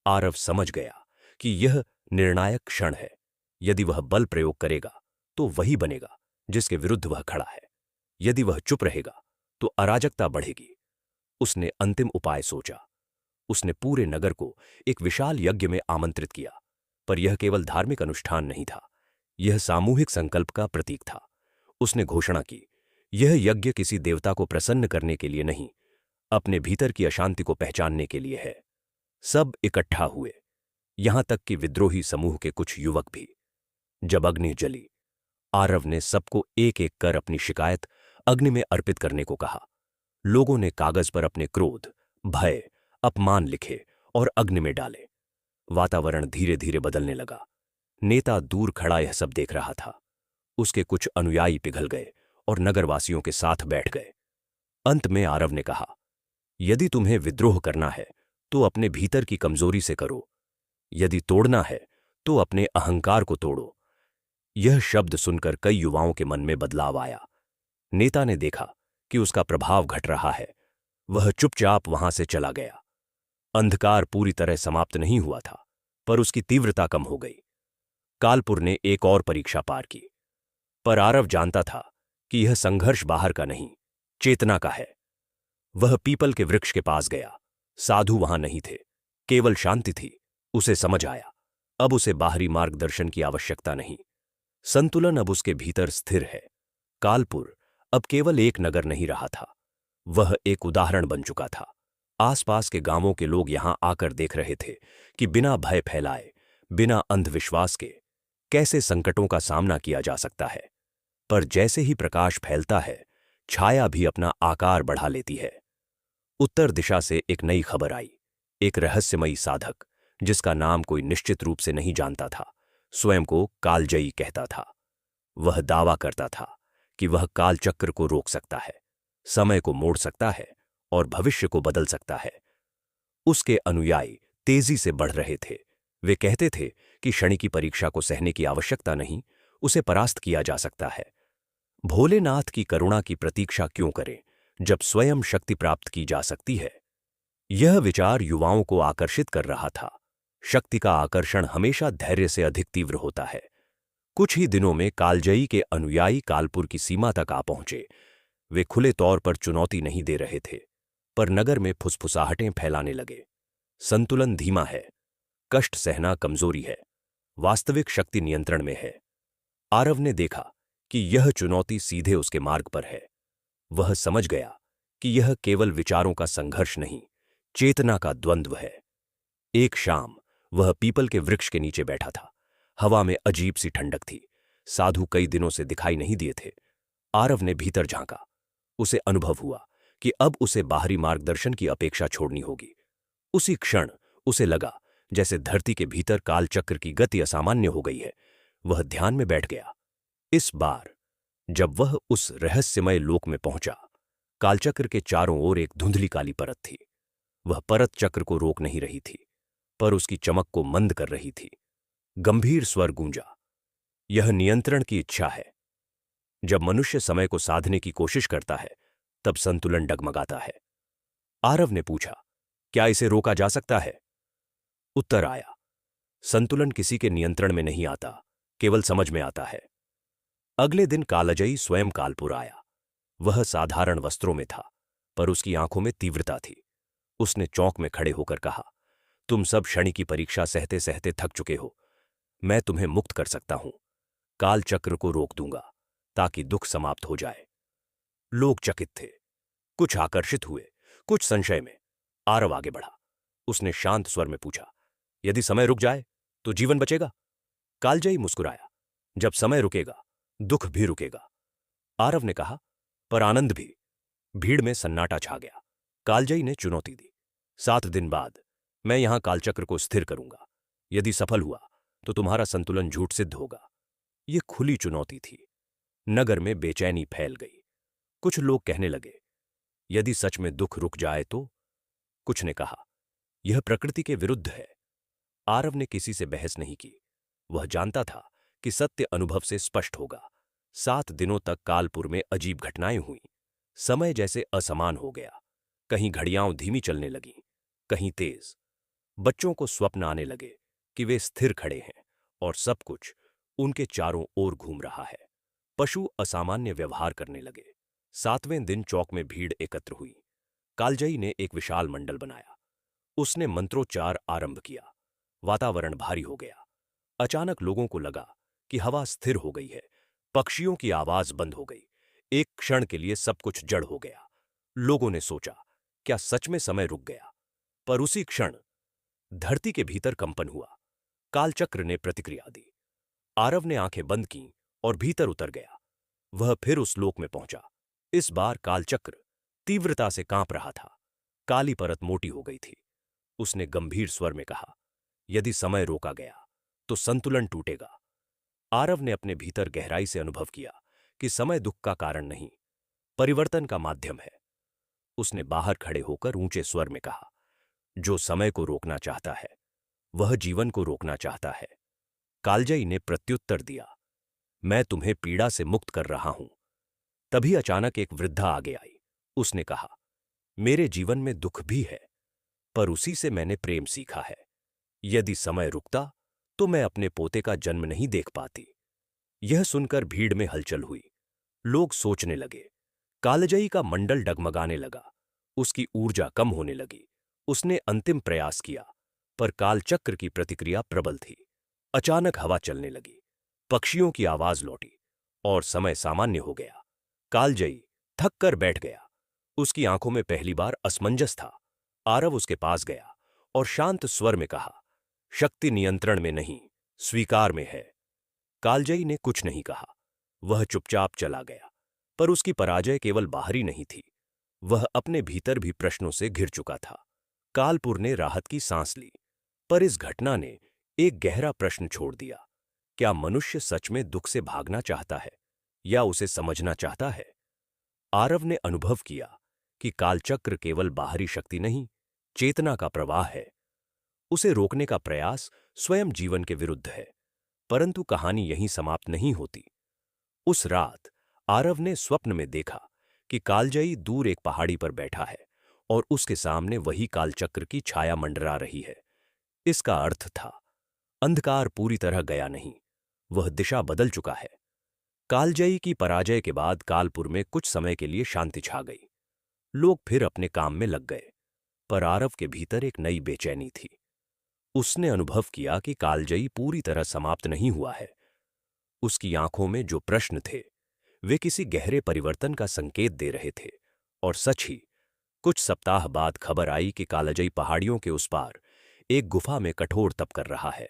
आरव समझ गया कि यह निर्णायक क्षण है। यदि वह बल प्रयोग करेगा तो वही बनेगा जिसके विरुद्ध वह खड़ा है। यदि वह चुप रहेगा तो अराजकता बढ़ेगी। उसने अंतिम उपाय सोचा। उसने पूरे नगर को एक विशाल यज्ञ में आमंत्रित किया, पर यह केवल धार्मिक अनुष्ठान नहीं था, यह सामूहिक संकल्प का प्रतीक था। उसने घोषणा की, यह यज्ञ किसी देवता को प्रसन्न करने के लिए नहीं, अपने भीतर की अशांति को पहचानने के लिए है। सब इकट्ठा हुए, यहां तक कि विद्रोही समूह के कुछ युवक भी। जब अग्नि जली, आरव ने सबको एक एक कर अपनी शिकायत अग्नि में अर्पित करने को कहा। लोगों ने कागज पर अपने क्रोध, भय, अपमान लिखे और अग्नि में डाले। वातावरण धीरे धीरे बदलने लगा। नेता दूर खड़ा यह सब देख रहा था। उसके कुछ अनुयायी पिघल गए और नगरवासियों के साथ बैठ गए। अंत में आरव ने कहा, यदि तुम्हें विद्रोह करना है तो अपने भीतर की कमजोरी से करो, यदि तोड़ना है तो अपने अहंकार को तोड़ो। यह शब्द सुनकर कई युवाओं के मन में बदलाव आया। नेता ने देखा कि उसका प्रभाव घट रहा है। वह चुपचाप वहां से चला गया। अंधकार पूरी तरह समाप्त नहीं हुआ था, पर उसकी तीव्रता कम हो गई। कालपुर ने एक और परीक्षा पार की, पर आरव जानता था कि यह संघर्ष बाहर का नहीं, चेतना का है। वह पीपल के वृक्ष के पास गया। साधु वहां नहीं थे, केवल शांति थी। उसे समझ आया, अब उसे बाहरी मार्गदर्शन की आवश्यकता नहीं। संतुलन अब उसके भीतर स्थिर है। कालपुर अब केवल एक नगर नहीं रहा था, वह एक उदाहरण बन चुका था। आसपास के गांवों के लोग यहां आकर देख रहे थे कि बिना भय फैलाए, बिना अंधविश्वास के कैसे संकटों का सामना किया जा सकता है। पर जैसे ही प्रकाश फैलता है, छाया भी अपना आकार बढ़ा लेती है। उत्तर दिशा से एक नई खबर आई। एक रहस्यमयी साधक, जिसका नाम कोई निश्चित रूप से नहीं जानता था, स्वयं को कालजयी कहता था। वह दावा करता था कि वह कालचक्र को रोक सकता है, समय को मोड़ सकता है और भविष्य को बदल सकता है। उसके अनुयायी तेजी से बढ़ रहे थे। वे कहते थे कि शनि की परीक्षा को सहने की आवश्यकता नहीं, उसे परास्त किया जा सकता है। भोलेनाथ की करुणा की प्रतीक्षा क्यों करें जब स्वयं शक्ति प्राप्त की जा सकती है। यह विचार युवाओं को आकर्षित कर रहा था। शक्ति का आकर्षण हमेशा धैर्य से अधिक तीव्र होता है। कुछ ही दिनों में कालजयी के अनुयायी कालपुर की सीमा तक आ पहुंचे। वे खुले तौर पर चुनौती नहीं दे रहे थे, पर नगर में फुसफुसाहटें फैलाने लगे। संतुलन धीमा है, कष्ट सहना कमजोरी है, वास्तविक शक्ति नियंत्रण में है। आरव ने देखा कि यह चुनौती सीधे उसके मार्ग पर है। वह समझ गया कि यह केवल विचारों का संघर्ष नहीं, चेतना का द्वंद्व है। एक शाम वह पीपल के वृक्ष के नीचे बैठा था। हवा में अजीब सी ठंडक थी। साधु कई दिनों से दिखाई नहीं दिए थे। आरव ने भीतर झांका। उसे अनुभव हुआ कि अब उसे बाहरी मार्गदर्शन की अपेक्षा छोड़नी होगी। उसी क्षण उसे लगा जैसे धरती के भीतर कालचक्र की गति असामान्य हो गई है। वह ध्यान में बैठ गया। इस बार जब वह उस रहस्यमय लोक में पहुंचा, कालचक्र के चारों ओर एक धुंधली काली परत थी। वह परत चक्र को रोक नहीं रही थी, पर उसकी चमक को मंद कर रही थी। गंभीर स्वर गूंजा, यह नियंत्रण की इच्छा है। जब मनुष्य समय को साधने की कोशिश करता है, तब संतुलन डगमगाता है। आरव ने पूछा, क्या इसे रोका जा सकता है? उत्तर आया, संतुलन किसी के नियंत्रण में नहीं आता, केवल समझ में आता है। अगले दिन कालजयी स्वयं कालपुर आया। वह साधारण वस्त्रों में था, पर उसकी आंखों में तीव्रता थी। उसने चौक में खड़े होकर कहा, तुम सब शनि की परीक्षा सहते सहते थक चुके हो। मैं तुम्हें मुक्त कर सकता हूं। कालचक्र को रोक दूंगा ताकि दुख समाप्त हो जाए। लोग चकित थे, कुछ आकर्षित हुए, कुछ संशय में। आरव आगे बढ़ा। उसने शांत स्वर में पूछा, यदि समय रुक जाए तो जीवन बचेगा? कालजयी मुस्कुराया, जब समय रुकेगा दुख भी रुकेगा। आरव ने कहा, पर आनंद भी। भीड़ में सन्नाटा छा गया। कालजयी ने चुनौती दी, 7 दिन बाद मैं यहां कालचक्र को स्थिर करूंगा। यदि सफल हुआ तो तुम्हारा संतुलन झूठ सिद्ध होगा। यह खुली चुनौती थी। नगर में बेचैनी फैल गई। कुछ लोग कहने लगे, यदि सच में दुख रुक जाए तो? कुछ ने कहा, यह प्रकृति के विरुद्ध है। आरव ने किसी से बहस नहीं की। वह जानता था कि सत्य अनुभव से स्पष्ट होगा। 7 दिनों तक कालपुर में अजीब घटनाएं हुईं। समय जैसे असमान हो गया। कहीं घड़ियां धीमी चलने लगीं, कहीं तेज। बच्चों को स्वप्न आने लगे कि वे स्थिर खड़े हैं और सब कुछ उनके चारों ओर घूम रहा है। पशु असामान्य व्यवहार करने लगे। 7वें दिन चौक में भीड़ एकत्र हुई। कालजयी ने एक विशाल मंडल बनाया। उसने मंत्रोच्चार आरंभ किया। वातावरण भारी हो गया। अचानक लोगों को लगा कि हवा स्थिर हो गई है। पक्षियों की आवाज बंद हो गई। एक क्षण के लिए सब कुछ जड़ हो गया। लोगों ने सोचा, क्या सच में समय रुक गया? पर उसी क्षण धरती के भीतर कंपन हुआ। कालचक्र ने प्रतिक्रिया दी। आरव ने आंखें बंद कीं और भीतर उतर गया। वह फिर उस लोक में पहुंचा। इस बार कालचक्र तीव्रता से कांप रहा था। काली परत मोटी हो गई थी। उसने गंभीर स्वर में कहा, यदि समय रोका गया तो संतुलन टूटेगा। आरव ने अपने भीतर गहराई से अनुभव किया कि समय दुख का कारण नहीं, परिवर्तन का माध्यम है। उसने बाहर खड़े होकर ऊंचे स्वर में कहा, जो समय को रोकना चाहता है वह जीवन को रोकना चाहता है। कालजयी ने प्रत्युत्तर दिया, मैं तुम्हें पीड़ा से मुक्त कर रहा हूं। तभी अचानक एक वृद्धा आगे आई। उसने कहा, मेरे जीवन में दुख भी है, पर उसी से मैंने प्रेम सीखा है। यदि समय रुकता तो मैं अपने पोते का जन्म नहीं देख पाती। यह सुनकर भीड़ में हलचल हुई। लोग सोचने लगे। कालजयी का मंडल डगमगाने लगा। उसकी ऊर्जा कम होने लगी। उसने अंतिम प्रयास किया, पर कालचक्र की प्रतिक्रिया प्रबल थी। अचानक हवा चलने लगी। पक्षियों की आवाज लौटी और समय सामान्य हो गया। कालजयी थक कर बैठ गया। उसकी आंखों में पहली बार असमंजस था। आरव उसके पास गया और शांत स्वर में कहा, शक्ति नियंत्रण में नहीं, स्वीकार में है। कालजयी ने कुछ नहीं कहा। वह चुपचाप चला गया। पर उसकी पराजय केवल बाहरी नहीं थी, वह अपने भीतर भी प्रश्नों से घिर चुका था। कालपुर ने राहत की सांस ली, पर इस घटना ने एक गहरा प्रश्न छोड़ दिया। क्या मनुष्य सच में दुख से भागना चाहता है या उसे समझना चाहता है? आरव ने अनुभव किया कि कालचक्र केवल बाहरी शक्ति नहीं, चेतना का प्रवाह है। उसे रोकने का प्रयास स्वयं जीवन के विरुद्ध है। परंतु कहानी यहीं समाप्त नहीं होती। उस रात आरव ने स्वप्न में देखा कि कालजयी दूर एक पहाड़ी पर बैठा है और उसके सामने वही कालचक्र की छाया मंडरा रही है। इसका अर्थ था, अंधकार पूरी तरह गया नहीं, वह दिशा बदल चुका है। कालजयी की पराजय के बाद कालपुर में कुछ समय के लिए शांति छा गई। लोग फिर अपने काम में लग गए, पर आरव के भीतर एक नई बेचैनी थी। उसने अनुभव किया कि कालजयी पूरी तरह समाप्त नहीं हुआ है। उसकी आंखों में जो प्रश्न थे वे किसी गहरे परिवर्तन का संकेत दे रहे थे। और सच ही, कुछ सप्ताह बाद खबर आई कि कालजयी पहाड़ियों के उस पार एक गुफा में कठोर तप कर रहा है।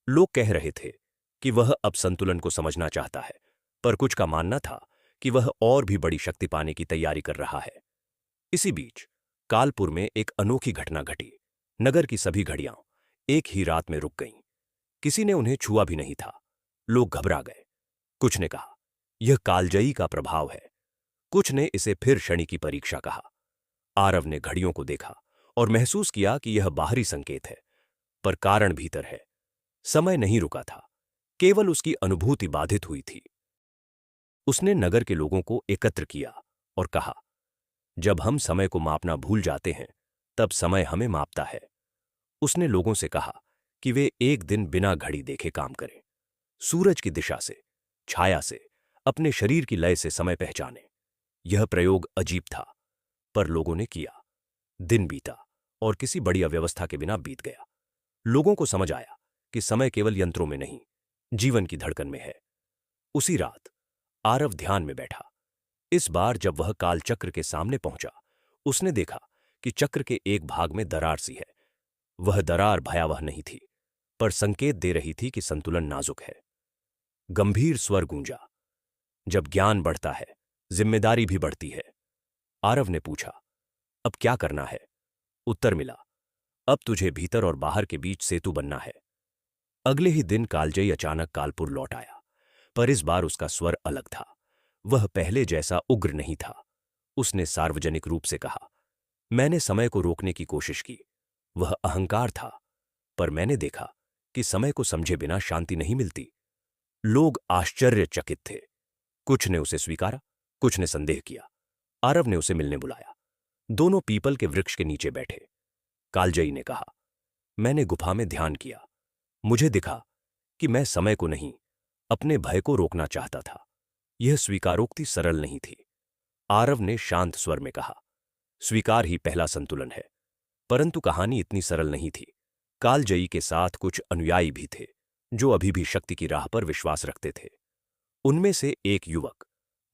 लोग कह रहे थे कि वह अब संतुलन को समझना चाहता है, पर कुछ का मानना था कि वह और भी बड़ी शक्ति पाने की तैयारी कर रहा है। इसी बीच कालपुर में एक अनोखी घटना घटी। नगर की सभी घड़ियां एक ही रात में रुक गईं। किसी ने उन्हें छुआ भी नहीं था। लोग घबरा गए। कुछ ने कहा, यह कालजयी का प्रभाव है। कुछ ने इसे फिर शनि की परीक्षा कहा। आरव ने घड़ियों को देखा और महसूस किया कि यह बाहरी संकेत है, पर कारण भीतर है। समय नहीं रुका था, केवल उसकी अनुभूति बाधित हुई थी। उसने नगर के लोगों को एकत्र किया और कहा, जब हम समय को मापना भूल जाते हैं, तब समय हमें मापता है। उसने लोगों से कहा कि वे एक दिन बिना घड़ी देखे काम करें, सूरज की दिशा से, छाया से, अपने शरीर की लय से समय पहचाने। यह प्रयोग अजीब था, पर लोगों ने किया। दिन बीता और किसी बड़ी अव्यवस्था के बिना बीत गया। लोगों को समझ आया कि समय केवल यंत्रों में नहीं, जीवन की धड़कन में है। उसी रात आरव ध्यान में बैठा। इस बार जब वह कालचक्र के सामने पहुंचा, उसने देखा कि चक्र के एक भाग में दरार सी है। वह दरार भयावह नहीं थी, पर संकेत दे रही थी कि संतुलन नाजुक है। गंभीर स्वर गूंजा, जब ज्ञान बढ़ता है, जिम्मेदारी भी बढ़ती है। आरव ने पूछा, अब क्या करना है? उत्तर मिला, अब तुझे भीतर और बाहर के बीच सेतु बनना है। अगले ही दिन कालजयी अचानक कालपुर लौट आया, पर इस बार उसका स्वर अलग था। वह पहले जैसा उग्र नहीं था। उसने सार्वजनिक रूप से कहा, मैंने समय को रोकने की कोशिश की। वह अहंकार था, पर मैंने देखा कि समय को समझे बिना शांति नहीं मिलती। लोग आश्चर्यचकित थे। कुछ ने उसे स्वीकारा, कुछ ने संदेह किया। आरव ने उसे मिलने बुलाया। दोनों पीपल के वृक्ष के नीचे बैठे। कालजयी ने कहा, मैंने गुफा में ध्यान किया। मुझे दिखा कि मैं समय को नहीं, अपने भय को रोकना चाहता था। यह स्वीकारोक्ति सरल नहीं थी। आरव ने शांत स्वर में कहा, स्वीकार ही पहला संतुलन है। परंतु कहानी इतनी सरल नहीं थी। कालजयी के साथ कुछ अनुयायी भी थे, जो अभी भी शक्ति की राह पर विश्वास रखते थे। उनमें से एक युवक,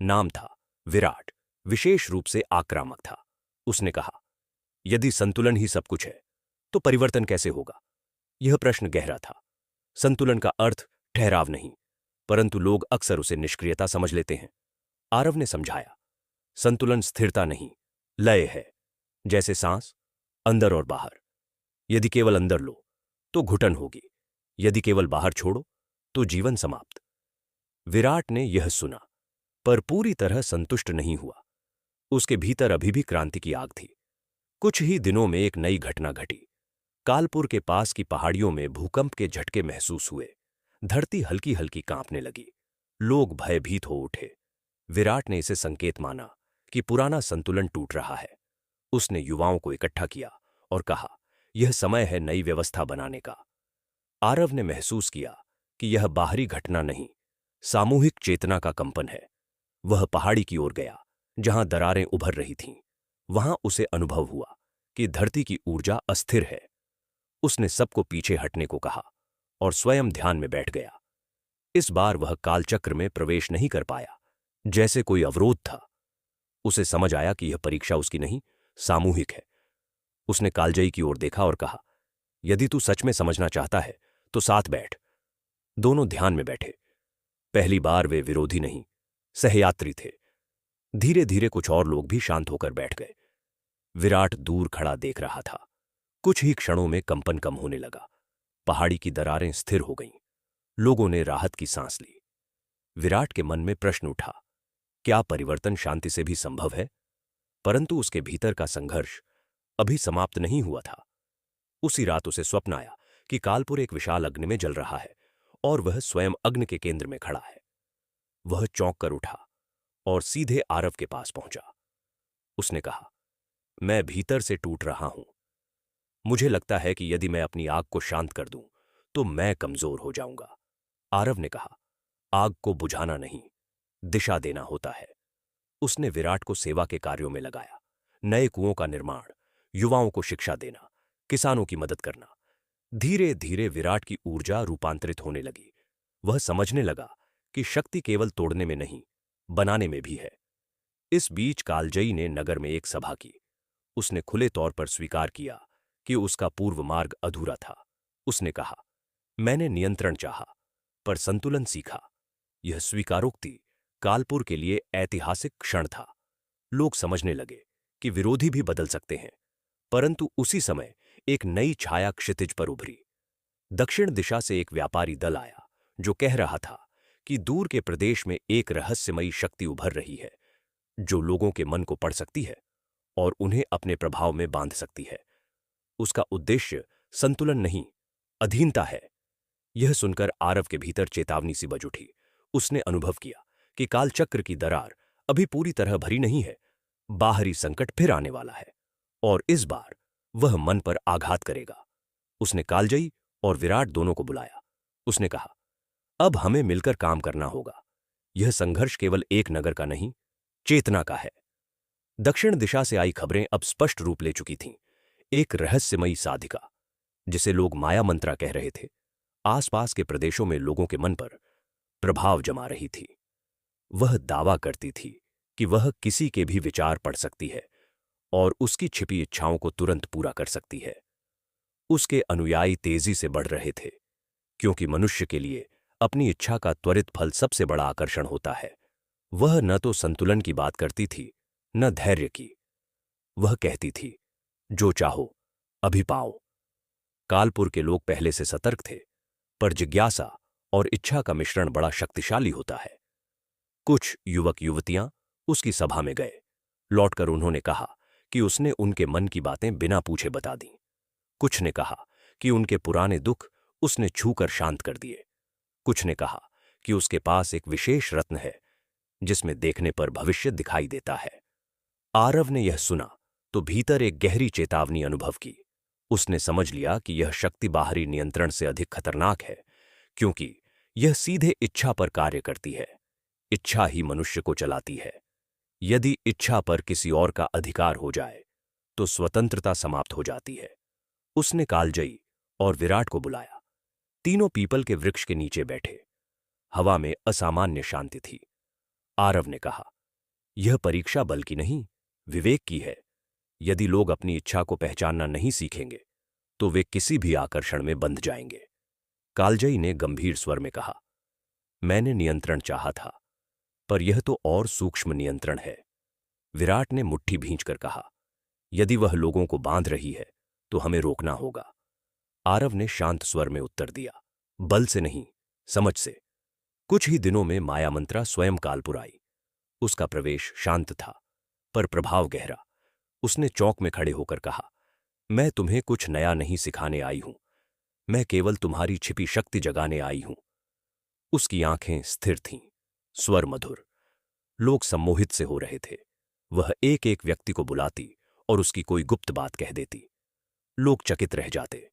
नाम था विराट, विशेष रूप से आक्रामक था। उसने कहा, यदि संतुलन ही सब कुछ है, तो परिवर्तन कैसे होगा? यह प्रश्न गहरा था। संतुलन का अर्थ ठहराव नहीं, परंतु लोग अक्सर उसे निष्क्रियता समझ लेते हैं। आरव ने समझाया, संतुलन स्थिरता नहीं, लय है। जैसे सांस, अंदर और बाहर। यदि केवल अंदर लो तो घुटन होगी, यदि केवल बाहर छोड़ो तो जीवन समाप्त। विराट ने यह सुना, पर पूरी तरह संतुष्ट नहीं हुआ। उसके भीतर अभी भी क्रांति की आग थी। कुछ ही दिनों में एक नई घटना घटी। कालपुर के पास की पहाड़ियों में भूकंप के झटके महसूस हुए। धरती हल्की हल्की कांपने लगी। लोग भयभीत हो उठे। विराट ने इसे संकेत माना कि पुराना संतुलन टूट रहा है। उसने युवाओं को इकट्ठा किया और कहा, यह समय है नई व्यवस्था बनाने का। आरव ने महसूस किया कि यह बाहरी घटना नहीं, सामूहिक चेतना का कंपन है। वह पहाड़ी की ओर गया, जहां दरारें उभर रही थीं। वहां उसे अनुभव हुआ कि धरती की ऊर्जा अस्थिर है। उसने सबको पीछे हटने को कहा और स्वयं ध्यान में बैठ गया। इस बार वह कालचक्र में प्रवेश नहीं कर पाया, जैसे कोई अवरोध था। उसे समझ आया कि यह परीक्षा उसकी नहीं, सामूहिक है। उसने कालजयी की ओर देखा और कहा, यदि तू सच में समझना चाहता है तो साथ बैठ। दोनों ध्यान में बैठे। पहली बार वे विरोधी नहीं, सहयात्री थे। धीरे धीरे कुछ और लोग भी शांत होकर बैठ गए। विराट दूर खड़ा देख रहा था। कुछ ही क्षणों में कंपन कम होने लगा। पहाड़ी की दरारें स्थिर हो गईं। लोगों ने राहत की सांस ली। विराट के मन में प्रश्न उठा, क्या परिवर्तन शांति से भी संभव है? परंतु उसके भीतर का संघर्ष अभी समाप्त नहीं हुआ था। उसी रात उसे स्वप्न आया कि कालपुर एक विशाल अग्नि में जल रहा है और वह स्वयं अग्नि के केंद्र में खड़ा है। वह चौंक कर उठा और सीधे आरव के पास पहुंचा। उसने कहा, मैं भीतर से टूट रहा हूं। मुझे लगता है कि यदि मैं अपनी आग को शांत कर दूं तो मैं कमजोर हो जाऊंगा। आरव ने कहा, आग को बुझाना नहीं, दिशा देना होता है। उसने विराट को सेवा के कार्यों में लगाया। नए कुओं का निर्माण, युवाओं को शिक्षा देना, किसानों की मदद करना। धीरे धीरे विराट की ऊर्जा रूपांतरित होने लगी। वह समझने लगा कि शक्ति केवल तोड़ने में नहीं, बनाने में भी है। इस बीच कालजयी ने नगर में एक सभा की। उसने खुले तौर पर स्वीकार किया कि उसका पूर्व मार्ग अधूरा था। उसने कहा, मैंने नियंत्रण चाहा, पर संतुलन सीखा। यह स्वीकारोक्ति कालपुर के लिए ऐतिहासिक क्षण था। लोग समझने लगे कि विरोधी भी बदल सकते हैं। परंतु उसी समय एक नई छाया क्षितिज पर उभरी। दक्षिण दिशा से एक व्यापारी दल आया, जो कह रहा था कि दूर के प्रदेश में एक रहस्यमयी शक्ति उभर रही है, जो लोगों के मन को पढ़ सकती है और उन्हें अपने प्रभाव में बांध सकती है। उसका उद्देश्य संतुलन नहीं, अधीनता है। यह सुनकर आरव के भीतर चेतावनी सी बज उठी। उसने अनुभव किया कि कालचक्र की दरार अभी पूरी तरह भरी नहीं है। बाहरी संकट फिर आने वाला है और इस बार वह मन पर आघात करेगा। उसने कालजयी और विराट दोनों को बुलाया। उसने कहा, अब हमें मिलकर काम करना होगा। यह संघर्ष केवल एक नगर का नहीं, चेतना का है। दक्षिण दिशा से आई खबरें अब स्पष्ट रूप ले चुकी थीं। एक रहस्यमयी साधिका, जिसे लोग माया मंत्रा कह रहे थे, आसपास के प्रदेशों में लोगों के मन पर प्रभाव जमा रही थी। वह दावा करती थी कि वह किसी के भी विचार पढ़ सकती है और उसकी छिपी इच्छाओं को तुरंत पूरा कर सकती है। उसके अनुयायी तेजी से बढ़ रहे थे, क्योंकि मनुष्य के लिए अपनी इच्छा का त्वरित फल सबसे बड़ा आकर्षण होता है। वह न तो संतुलन की बात करती थी, न धैर्य की। वह कहती थी, जो चाहो अभी पाओ। कालपुर के लोग पहले से सतर्क थे, पर जिज्ञासा और इच्छा का मिश्रण बड़ा शक्तिशाली होता है। कुछ युवक युवतियां उसकी सभा में गए। लौटकर उन्होंने कहा कि उसने उनके मन की बातें बिना पूछे बता दी। कुछ ने कहा कि उनके पुराने दुख उसने छूकर शांत कर दिए। कुछ ने कहा कि उसके पास एक विशेष रत्न है, जिसमें देखने पर भविष्य दिखाई देता है। आरव ने यह सुना तो भीतर एक गहरी चेतावनी अनुभव की। उसने समझ लिया कि यह शक्ति बाहरी नियंत्रण से अधिक खतरनाक है, क्योंकि यह सीधे इच्छा पर कार्य करती है। इच्छा ही मनुष्य को चलाती है। यदि इच्छा पर किसी और का अधिकार हो जाए तो स्वतंत्रता समाप्त हो जाती है। उसने कालजयी और विराट को बुलाया। तीनों पीपल के वृक्ष के नीचे बैठे। हवा में असामान्य शांति थी। आरव ने कहा, यह परीक्षा बल की नहीं, विवेक की है। यदि लोग अपनी इच्छा को पहचानना नहीं सीखेंगे तो वे किसी भी आकर्षण में बंध जाएंगे। कालजयी ने गंभीर स्वर में कहा, मैंने नियंत्रण चाहा था, पर यह तो और सूक्ष्म नियंत्रण है। विराट ने मुट्ठी भींचकर कहा, यदि वह लोगों को बांध रही है तो हमें रोकना होगा। आरव ने शांत स्वर में उत्तर दिया, बल से नहीं, समझ से। कुछ ही दिनों में माया मंत्रा स्वयं कालपुर आई। उसका प्रवेश शांत था, पर प्रभाव गहरा। उसने चौक में खड़े होकर कहा, मैं तुम्हें कुछ नया नहीं सिखाने आई हूं, मैं केवल तुम्हारी छिपी शक्ति जगाने आई हूं। उसकी आंखें स्थिर थीं, स्वर मधुर। लोग सम्मोहित से हो रहे थे। वह एक एक व्यक्ति को बुलाती और उसकी कोई गुप्त बात कह देती। लोग चकित रह जाते,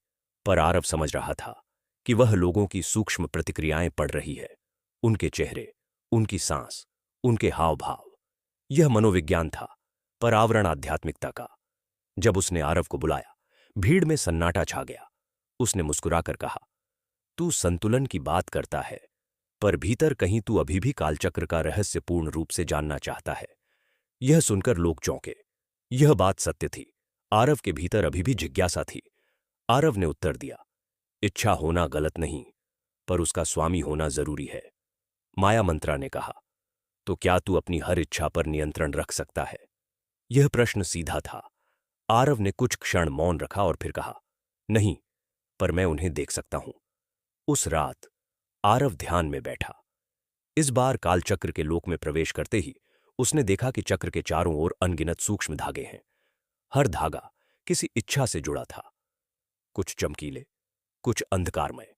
पर आरव समझ रहा था कि वह लोगों की सूक्ष्म प्रतिक्रियाएं पढ़ रही है। उनके चेहरे, उनकी सांस, उनके हाव भाव। यह मनोविज्ञान था, पर आवरण आध्यात्मिकता का। जब उसने आरव को बुलाया, भीड़ में सन्नाटा छा गया। उसने मुस्कुराकर कहा, तू संतुलन की बात करता है, पर भीतर कहीं तू अभी भी कालचक्र का रहस्य पूर्ण रूप से जानना चाहता है। यह सुनकर लोग चौंके। यह बात सत्य थी। आरव के भीतर अभी भी जिज्ञासा थी। आरव ने उत्तर दिया, इच्छा होना गलत नहीं, पर उसका स्वामी होना जरूरी है। माया मंत्रा ने कहा, तो क्या तू अपनी हर इच्छा पर नियंत्रण रख सकता है? यह प्रश्न सीधा था। आरव ने कुछ क्षण मौन रखा और फिर कहा, नहीं, पर मैं उन्हें देख सकता हूं। उस रात आरव ध्यान में बैठा। इस बार कालचक्र के लोक में प्रवेश करते ही उसने देखा कि चक्र के चारों ओर अनगिनत सूक्ष्म धागे हैं। हर धागा किसी इच्छा से जुड़ा था, कुछ चमकीले, कुछ अंधकारमय।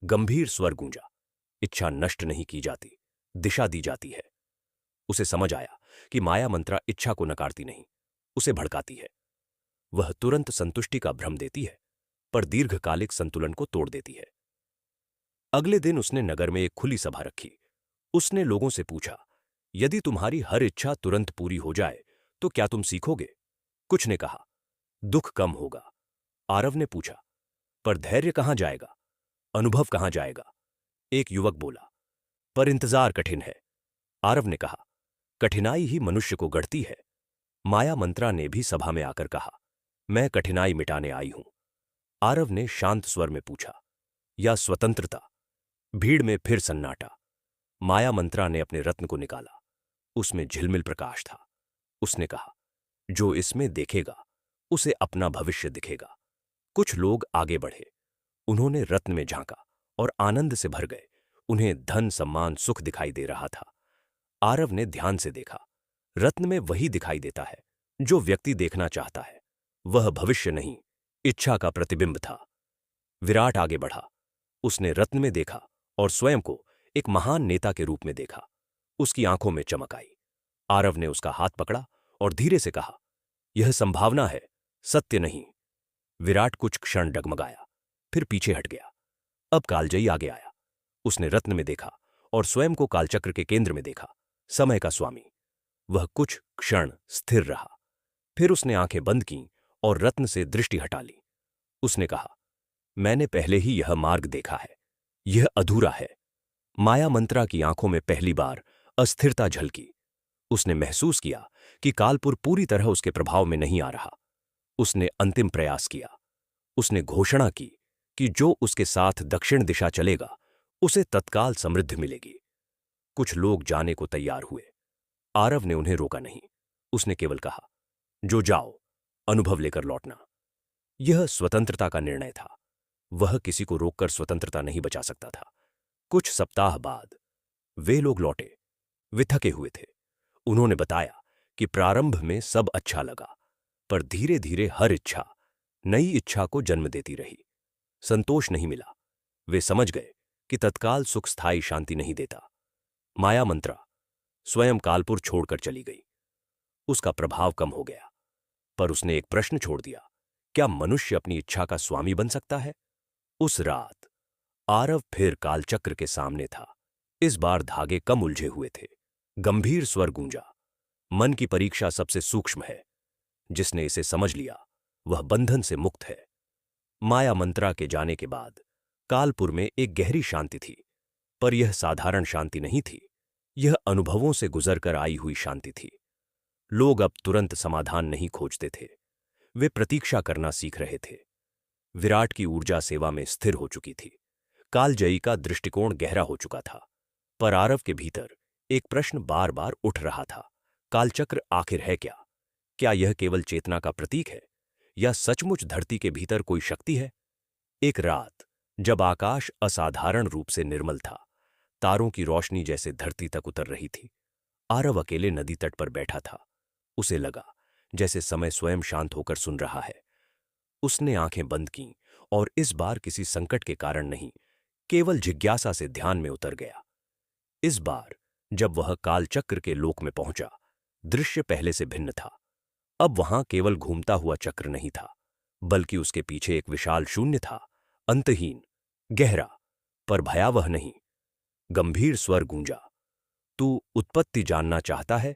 गंभीर स्वर गूंजा, इच्छा नष्ट नहीं की जाती, दिशा दी जाती है। उसे समझ आया कि माया मंत्रा इच्छा को नकारती नहीं, उसे भड़काती है। वह तुरंत संतुष्टि का भ्रम देती है, पर दीर्घकालिक संतुलन को तोड़ देती है। अगले दिन उसने नगर में एक खुली सभा रखी। उसने लोगों से पूछा, यदि तुम्हारी हर इच्छा तुरंत पूरी हो जाए तो क्या तुम सीखोगे? कुछ ने कहा, दुख कम होगा। आरव ने पूछा, पर धैर्य कहां जाएगा, अनुभव कहां जाएगा? एक युवक बोला, पर इंतजार कठिन है। आरव ने कहा, कठिनाई ही मनुष्य को गढ़ती है। माया मंत्रा ने भी सभा में आकर कहा, मैं कठिनाई मिटाने आई हूं। आरव ने शांत स्वर में पूछा, या स्वतंत्रता? भीड़ में फिर सन्नाटा। माया मंत्रा ने अपने रत्न को निकाला। उसमें झिलमिल प्रकाश था। उसने कहा, जो इसमें देखेगा उसे अपना भविष्य दिखेगा। कुछ लोग आगे बढ़े। उन्होंने रत्न में झांका और आनंद से भर गए। उन्हें धन, सम्मान, सुख दिखाई दे रहा था। आरव ने ध्यान से देखा। रत्न में वही दिखाई देता है जो व्यक्ति देखना चाहता है। वह भविष्य नहीं, इच्छा का प्रतिबिंब था। विराट आगे बढ़ा। उसने रत्न में देखा और स्वयं को एक महान नेता के रूप में देखा। उसकी आंखों में चमक आई। आरव ने उसका हाथ पकड़ा और धीरे से कहा, यह संभावना है, सत्य नहीं। विराट कुछ क्षण डगमगाया, फिर पीछे हट गया। अब कालजयी आगे आया। उसने रत्न में देखा और स्वयं को कालचक्र के केंद्र में देखा, समय का स्वामी। वह कुछ क्षण स्थिर रहा, फिर उसने आंखें बंद कीं और रत्न से दृष्टि हटा ली। उसने कहा, मैंने पहले ही यह मार्ग देखा है, यह अधूरा है। माया मंत्रा की आंखों में पहली बार अस्थिरता झलकी। उसने महसूस किया कि कालपुर पूरी तरह उसके प्रभाव में नहीं आ रहा। उसने अंतिम प्रयास किया। उसने घोषणा की कि जो उसके साथ दक्षिण दिशा चलेगा उसे तत्काल समृद्धि मिलेगी। कुछ लोग जाने को तैयार हुए। आरव ने उन्हें रोका नहीं। उसने केवल कहा, जो जाओ, अनुभव लेकर लौटना। यह स्वतंत्रता का निर्णय था। वह किसी को रोककर स्वतंत्रता नहीं बचा सकता था। कुछ सप्ताह बाद वे लोग लौटे। वे थके हुए थे। उन्होंने बताया कि प्रारंभ में सब अच्छा लगा, पर धीरे धीरे हर इच्छा नई इच्छा को जन्म देती रही। संतोष नहीं मिला। वे समझ गए कि तत्काल सुख स्थायी शांति नहीं देता। माया मंत्रा स्वयं कालपुर छोड़कर चली गई। उसका प्रभाव कम हो गया, पर उसने एक प्रश्न छोड़ दिया क्या मनुष्य अपनी इच्छा का स्वामी बन सकता है? उस रात आरव फिर कालचक्र के सामने था। इस बार धागे कम उलझे हुए थे। गंभीर स्वर गूंजा, मन की परीक्षा सबसे सूक्ष्म है। जिसने इसे समझ लिया वह बंधन से मुक्त है। माया मंत्रा के जाने के बाद कालपुर में एक गहरी शांति थी, पर यह साधारण शांति नहीं थी। यह अनुभवों से गुजरकर आई हुई शांति थी। लोग अब तुरंत समाधान नहीं खोजते थे, वे प्रतीक्षा करना सीख रहे थे। विराट की ऊर्जा सेवा में स्थिर हो चुकी थी। कालजयी का दृष्टिकोण गहरा हो चुका था, पर आरव के भीतर एक प्रश्न बार बार उठ रहा था। कालचक्र आखिर है क्या? क्या यह केवल चेतना का प्रतीक है, या सचमुच धरती के भीतर कोई शक्ति है? एक रात जब आकाश असाधारण रूप से निर्मल था, तारों की रोशनी जैसे धरती तक उतर रही थी, आरव अकेले नदी तट पर बैठा था। उसे लगा जैसे समय स्वयं शांत होकर सुन रहा है। उसने आंखें बंद कीं और इस बार किसी संकट के कारण नहीं, केवल जिज्ञासा से ध्यान में उतर गया। इस बार जब वह कालचक्र के लोक में पहुंचा, दृश्य पहले से भिन्न था। अब वहां केवल घूमता हुआ चक्र नहीं था, बल्कि उसके पीछे एक विशाल शून्य था, अंतहीन, गहरा, पर भयावह नहीं। गंभीर स्वर गूंजा, तू उत्पत्ति जानना चाहता है?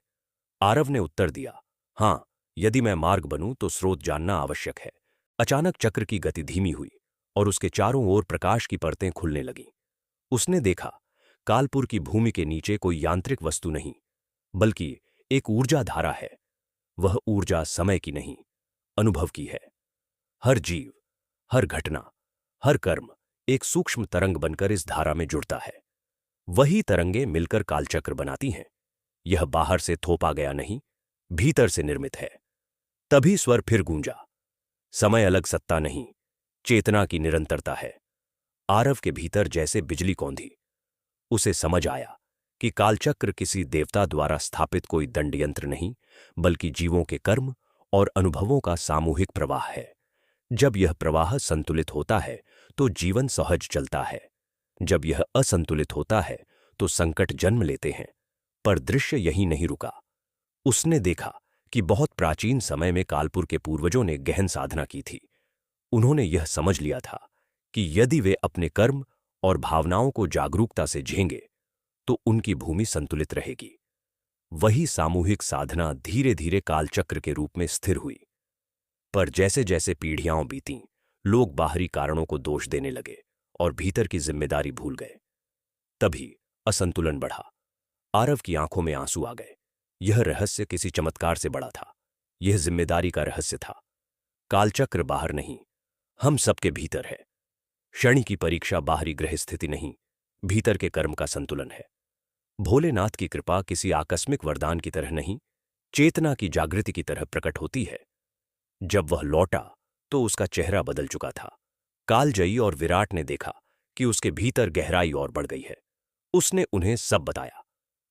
आरव ने उत्तर दिया, हां, यदि मैं मार्ग बनूं तो स्रोत जानना आवश्यक है। अचानक चक्र की गति धीमी हुई और उसके चारों ओर प्रकाश की परतें खुलने लगीं। उसने देखा, कालपुर की भूमि के नीचे कोई यांत्रिक वस्तु नहीं, बल्कि एक ऊर्जा धारा है। वह ऊर्जा समय की नहीं, अनुभव की है। हर जीव, हर घटना, हर कर्म एक सूक्ष्म तरंग बनकर इस धारा में जुड़ता है। वही तरंगें मिलकर कालचक्र बनाती हैं। यह बाहर से थोपा गया नहीं, भीतर से निर्मित है। तभी स्वर फिर गूंजा, समय अलग सत्ता नहीं, चेतना की निरंतरता है। आरव के भीतर जैसे बिजली कौंधी। उसे समझ आया कि कालचक्र किसी देवता द्वारा स्थापित कोई दंड यंत्र नहीं, बल्कि जीवों के कर्म और अनुभवों का सामूहिक प्रवाह है। जब यह प्रवाह संतुलित होता है तो जीवन सहज चलता है। जब यह असंतुलित होता है तो संकट जन्म लेते हैं। पर दृश्य यहीं नहीं रुका। उसने देखा कि बहुत प्राचीन समय में कालपुर के पूर्वजों ने गहन साधना की थी। उन्होंने यह समझ लिया था कि यदि वे अपने कर्म और भावनाओं को जागरूकता से झेंगे तो उनकी भूमि संतुलित रहेगी। वही सामूहिक साधना धीरे धीरे कालचक्र के रूप में स्थिर हुई। पर जैसे जैसे पीढ़ियां बीतीं, लोग बाहरी कारणों को दोष देने लगे और भीतर की जिम्मेदारी भूल गए। तभी असंतुलन बढ़ा। आरव की आंखों में आंसू आ गए। यह रहस्य किसी चमत्कार से बड़ा था। यह जिम्मेदारी का रहस्य था। कालचक्र बाहर नहीं, हम सबके भीतर है। शनि की परीक्षा बाहरी ग्रह स्थिति नहीं, भीतर के कर्म का संतुलन है। भोलेनाथ की कृपा किसी आकस्मिक वरदान की तरह नहीं, चेतना की जागृति की तरह प्रकट होती है। जब वह लौटा तो उसका चेहरा बदल चुका था। कालजयी और विराट ने देखा कि उसके भीतर गहराई और बढ़ गई है। उसने उन्हें सब बताया।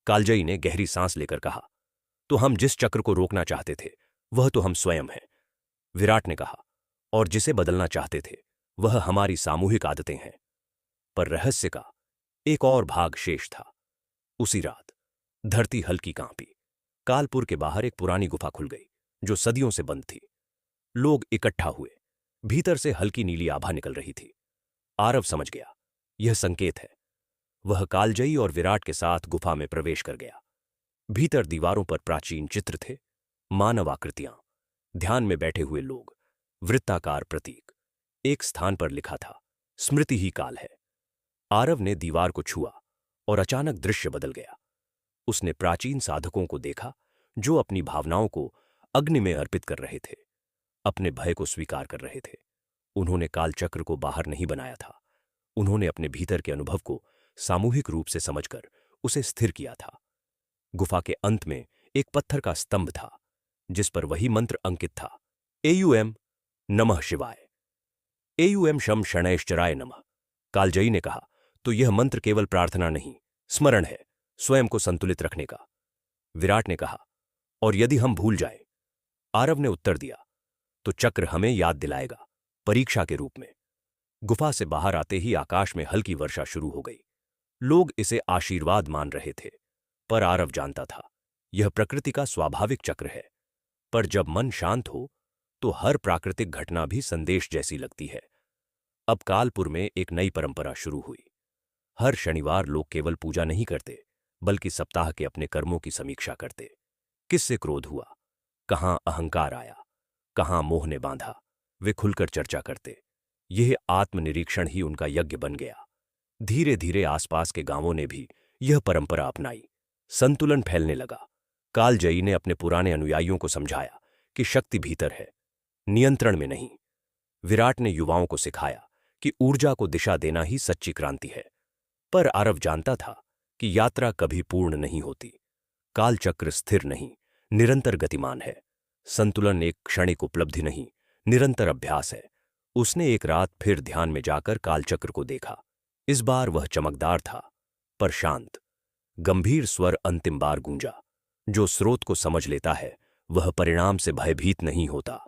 कालजयी ने गहरी सांस लेकर कहा, तो हम जिस चक्र को रोकना चाहते थे वह तो हम स्वयं हैं। विराट ने कहा, और जिसे बदलना चाहते थे वह हमारी सामूहिक आदतें हैं। पर रहस्य का एक और भाग शेष था। उसी रात धरती हल्की कांपी। कालपुर के बाहर एक पुरानी गुफा खुल गई जो सदियों से बंद थी। लोग इकट्ठा हुए। भीतर से हल्की नीली आभा निकल रही थी। आरव समझ गया, यह संकेत है। वह कालजयी और विराट के साथ गुफा में प्रवेश कर गया। भीतर दीवारों पर प्राचीन चित्र थे, मानव आकृतियां, ध्यान में बैठे हुए लोग, वृत्ताकार प्रतीक। एक स्थान पर लिखा था, स्मृति ही काल है। आरव ने दीवार को छुआ और अचानक दृश्य बदल गया। उसने प्राचीन साधकों को देखा जो अपनी भावनाओं को अग्नि में अर्पित कर रहे थे, अपने भय को स्वीकार कर रहे थे। उन्होंने कालचक्र को बाहर नहीं बनाया था, उन्होंने अपने भीतर के अनुभव को सामूहिक रूप से समझकर उसे स्थिर किया था। गुफा के अंत में एक पत्थर का स्तंभ था जिस पर वही मंत्र अंकित था, एयूएम नमः शिवाय, एयूएम शम शनैश्चराय नमः। कालजयी ने कहा, तो यह मंत्र केवल प्रार्थना नहीं, स्मरण है, स्वयं को संतुलित रखने का। विराट ने कहा, और यदि हम भूल जाएं? आरव ने उत्तर दिया, तो चक्र हमें याद दिलाएगा, परीक्षा के रूप में। गुफा से बाहर आते ही आकाश में हल्की वर्षा शुरू हो गई। लोग इसे आशीर्वाद मान रहे थे, पर आरव जानता था यह प्रकृति का स्वाभाविक चक्र है। पर जब मन शांत हो तो हर प्राकृतिक घटना भी संदेश जैसी लगती है। अब कालपुर में एक नई परंपरा शुरू हुई। हर शनिवार लोग केवल पूजा नहीं करते, बल्कि सप्ताह के अपने कर्मों की समीक्षा करते। किससे क्रोध हुआ, कहां अहंकार आया, कहां मोह ने बांधा, वे खुलकर चर्चा करते। यह आत्मनिरीक्षण ही उनका यज्ञ बन गया। धीरे धीरे आसपास के गांवों ने भी यह परंपरा अपनाई। संतुलन फैलने लगा। कालजयी ने अपने पुराने अनुयायियों को समझाया कि शक्ति भीतर है, नियंत्रण में नहीं। विराट ने युवाओं को सिखाया कि ऊर्जा को दिशा देना ही सच्ची क्रांति है। पर आरव जानता था कि यात्रा कभी पूर्ण नहीं होती। कालचक्र स्थिर नहीं, निरंतर गतिमान है। संतुलन एक क्षणिक उपलब्धि नहीं, निरंतर अभ्यास है। उसने एक रात फिर ध्यान में जाकर कालचक्र को देखा। इस बार वह चमकदार था, पर शांत। गंभीर स्वर अंतिम बार गूंजा। जो स्रोत को समझ लेता है, वह परिणाम से भयभीत नहीं होता।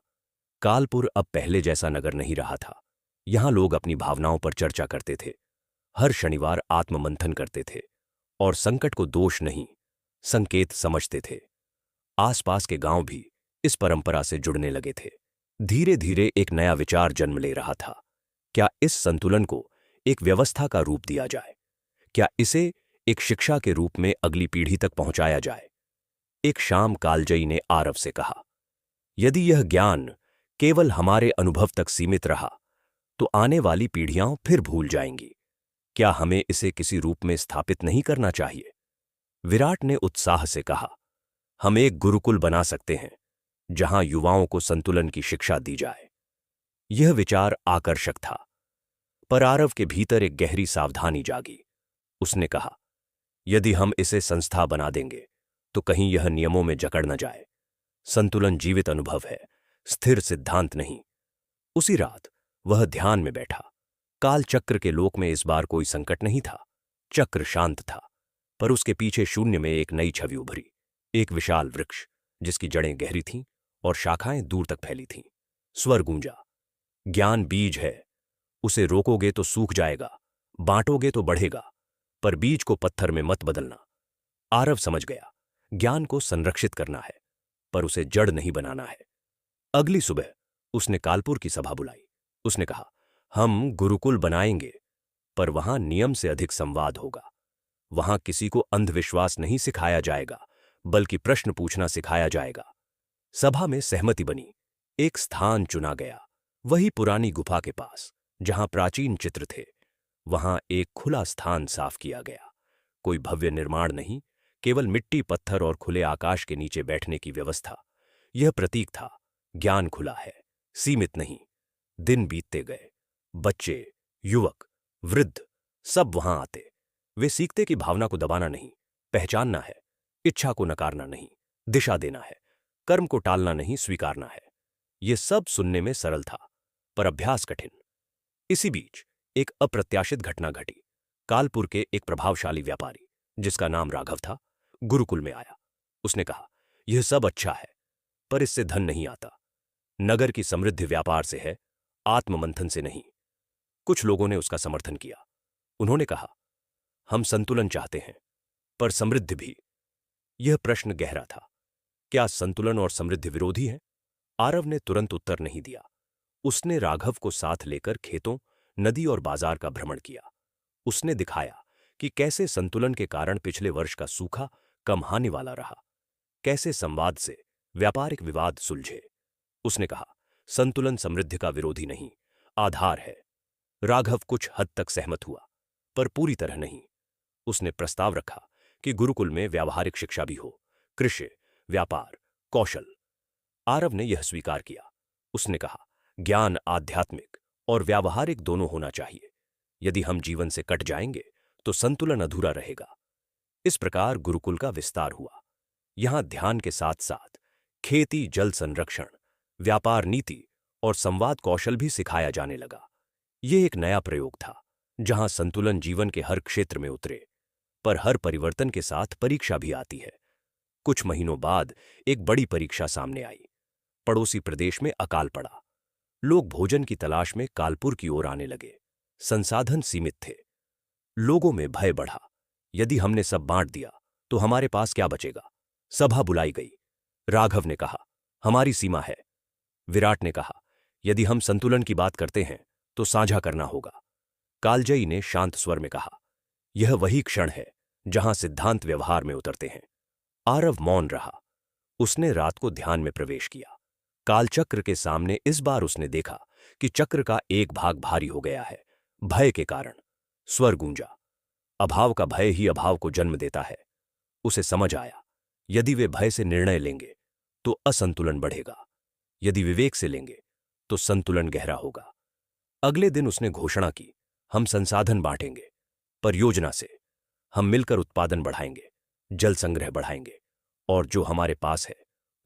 कालपुर अब पहले जैसा नगर नहीं रहा था। यहां लोग अपनी भावनाओं पर चर्चा करते थे, हर शनिवार आत्ममंथन करते थे और संकट को दोष नहीं, संकेत समझते थे। आसपास के गांव भी इस परंपरा से जुड़ने लगे थे। धीरे धीरे एक नया विचार जन्म ले रहा था। क्या इस संतुलन को एक व्यवस्था का रूप दिया जाए? क्या इसे एक शिक्षा के रूप में अगली पीढ़ी तक पहुंचाया जाए? एक शाम कालजयी ने आरव से कहा, यदि यह ज्ञान केवल हमारे अनुभव तक सीमित रहा, तो आने वाली पीढ़ियां फिर भूल जाएंगी। क्या हमें इसे किसी रूप में स्थापित नहीं करना चाहिए? विराट ने उत्साह से कहा, हम एक गुरुकुल बना सकते हैं, जहां युवाओं को संतुलन की शिक्षा दी जाए। यह विचार आकर्षक था, पर आरव के भीतर एक गहरी सावधानी जागी। उसने कहा, यदि हम इसे संस्था बना देंगे, तो कहीं यह नियमों में जकड़ न जाए। संतुलन जीवित अनुभव है, स्थिर सिद्धांत नहीं। उसी रात वह ध्यान में बैठा। कालचक्र के लोक में इस बार कोई संकट नहीं था। चक्र शांत था, पर उसके पीछे शून्य में एक नई छवि उभरी। एक विशाल वृक्ष, जिसकी जड़ें गहरी थीं और शाखाएं दूर तक फैली थीं। स्वर गूंजा, ज्ञान बीज है, उसे रोकोगे तो सूख जाएगा, बांटोगे तो बढ़ेगा, पर बीज को पत्थर में मत बदलना। आरव समझ गया, ज्ञान को संरक्षित करना है, पर उसे जड़ नहीं बनाना है। अगली सुबह उसने कालपुर की सभा बुलाई। उसने कहा, हम गुरुकुल बनाएंगे, पर वहां नियम से अधिक संवाद होगा। वहां किसी को अंधविश्वास नहीं सिखाया जाएगा, बल्कि प्रश्न पूछना सिखाया जाएगा। सभा में सहमति बनी। एक स्थान चुना गया, वही पुरानी गुफा के पास, जहां प्राचीन चित्र थे। वहां एक खुला स्थान साफ किया गया। कोई भव्य निर्माण नहीं, केवल मिट्टी, पत्थर और खुले आकाश के नीचे बैठने की व्यवस्था। यह प्रतीक था, ज्ञान खुला है, सीमित नहीं। दिन बीतते गए। बच्चे, युवक, वृद्ध सब वहां आते। वे सीखते कि भावना को दबाना नहीं, पहचानना है। इच्छा को नकारना नहीं, दिशा देना है। कर्म को टालना नहीं, स्वीकारना है। यह सब सुनने में सरल था, पर अभ्यास कठिन। इसी बीच एक अप्रत्याशित घटना घटी। कालपुर के एक प्रभावशाली व्यापारी, जिसका नाम राघव था, गुरुकुल में आया। उसने कहा, यह सब अच्छा है, पर इससे धन नहीं आता। नगर की समृद्धि व्यापार से है, आत्ममंथन से नहीं। कुछ लोगों ने उसका समर्थन किया। उन्होंने कहा, हम संतुलन चाहते हैं, पर समृद्धि भी। यह प्रश्न गहरा था। क्या संतुलन और समृद्धि विरोधी हैं? आरव ने तुरंत उत्तर नहीं दिया। उसने राघव को साथ लेकर खेतों, नदी और बाजार का भ्रमण किया। उसने दिखाया कि कैसे संतुलन के कारण पिछले वर्ष का सूखा कम हानि वाला रहा, कैसे संवाद से व्यापारिक विवाद सुलझे। उसने कहा, संतुलन समृद्धि का विरोधी नहीं, आधार है। राघव कुछ हद तक सहमत हुआ, पर पूरी तरह नहीं। उसने प्रस्ताव रखा कि गुरुकुल में व्यावहारिक शिक्षा भी हो, कृषि, व्यापार, कौशल। आरव ने यह स्वीकार किया। उसने कहा, ज्ञान आध्यात्मिक और व्यावहारिक दोनों होना चाहिए। यदि हम जीवन से कट जाएंगे, तो संतुलन अधूरा रहेगा। इस प्रकार गुरुकुल का विस्तार हुआ। यहां ध्यान के साथ साथ खेती, जल संरक्षण, व्यापार नीति और संवाद कौशल भी सिखाया जाने लगा। यह एक नया प्रयोग था, जहां संतुलन जीवन के हर क्षेत्र में उतरे। पर हर परिवर्तन के साथ परीक्षा भी आती है। कुछ महीनों बाद एक बड़ी परीक्षा सामने आई। पड़ोसी प्रदेश में अकाल पड़ा। लोग भोजन की तलाश में कालपुर की ओर आने लगे। संसाधन सीमित थे। लोगों में भय बढ़ा। यदि हमने सब बांट दिया, तो हमारे पास क्या बचेगा? सभा बुलाई गई। राघव ने कहा, हमारी सीमा है। विराट ने कहा, यदि हम संतुलन की बात करते हैं तो साझा करना होगा। कालजयी ने शांत स्वर में कहा, यह वही क्षण है जहां सिद्धांत व्यवहार में उतरते हैं। आरव मौन रहा। उसने रात को ध्यान में प्रवेश किया। कालचक्र के सामने इस बार उसने देखा कि चक्र का एक भाग भारी हो गया है, भय के कारण। स्वर गूंजा, अभाव का भय ही अभाव को जन्म देता है। उसे समझ आया, यदि वे भय से निर्णय लेंगे तो असंतुलन बढ़ेगा, यदि विवेक से लेंगे तो संतुलन गहरा होगा। अगले दिन उसने घोषणा की, हम संसाधन बांटेंगे, परियोजना से। हम मिलकर उत्पादन बढ़ाएंगे, जल संग्रह बढ़ाएंगे, और जो हमारे पास है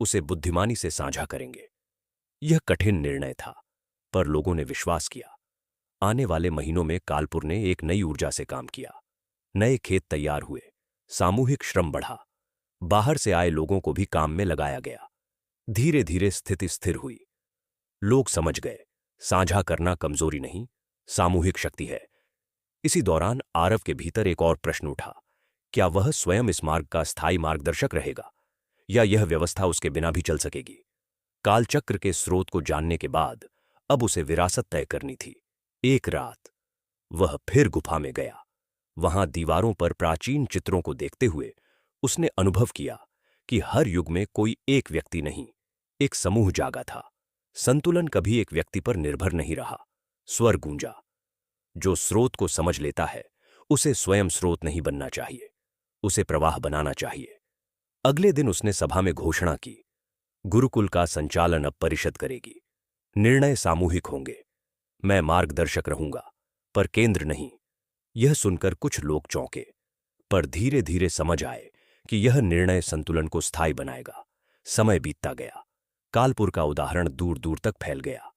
उसे बुद्धिमानी से साझा करेंगे। यह कठिन निर्णय था, पर लोगों ने विश्वास किया। आने वाले महीनों में कालपुर ने एक नई ऊर्जा से काम किया। नए खेत तैयार हुए, सामूहिक श्रम बढ़ा, बाहर से आए लोगों को भी काम में लगाया गया। धीरे धीरे स्थिति स्थिर हुई। लोग समझ गए, साझा करना कमजोरी नहीं, सामूहिक शक्ति है। इसी दौरान आरव के भीतर एक और प्रश्न उठा, क्या वह स्वयं इस मार्ग का स्थायी मार्गदर्शक रहेगा, या यह व्यवस्था उसके बिना भी चल सकेगी? कालचक्र के स्रोत को जानने के बाद अब उसे विरासत तय करनी थी। एक रात वह फिर गुफा में गया। वहां दीवारों पर प्राचीन चित्रों को देखते हुए उसने अनुभव किया कि हर युग में कोई एक व्यक्ति नहीं, एक समूह जागा था। संतुलन कभी एक व्यक्ति पर निर्भर नहीं रहा। स्वर गूंजा, जो स्रोत को समझ लेता है उसे स्वयं स्रोत नहीं बनना चाहिए, उसे प्रवाह बनाना चाहिए। अगले दिन उसने सभा में घोषणा की, गुरुकुल का संचालन अब परिषद करेगी। निर्णय सामूहिक होंगे। मैं मार्गदर्शक रहूंगा, पर केंद्र नहीं। यह सुनकर कुछ लोग चौंके, पर धीरे धीरे समझ आए कि यह निर्णय संतुलन को स्थायी बनाएगा। समय बीतता गया। कालपुर का उदाहरण दूर दूर तक फैल गया।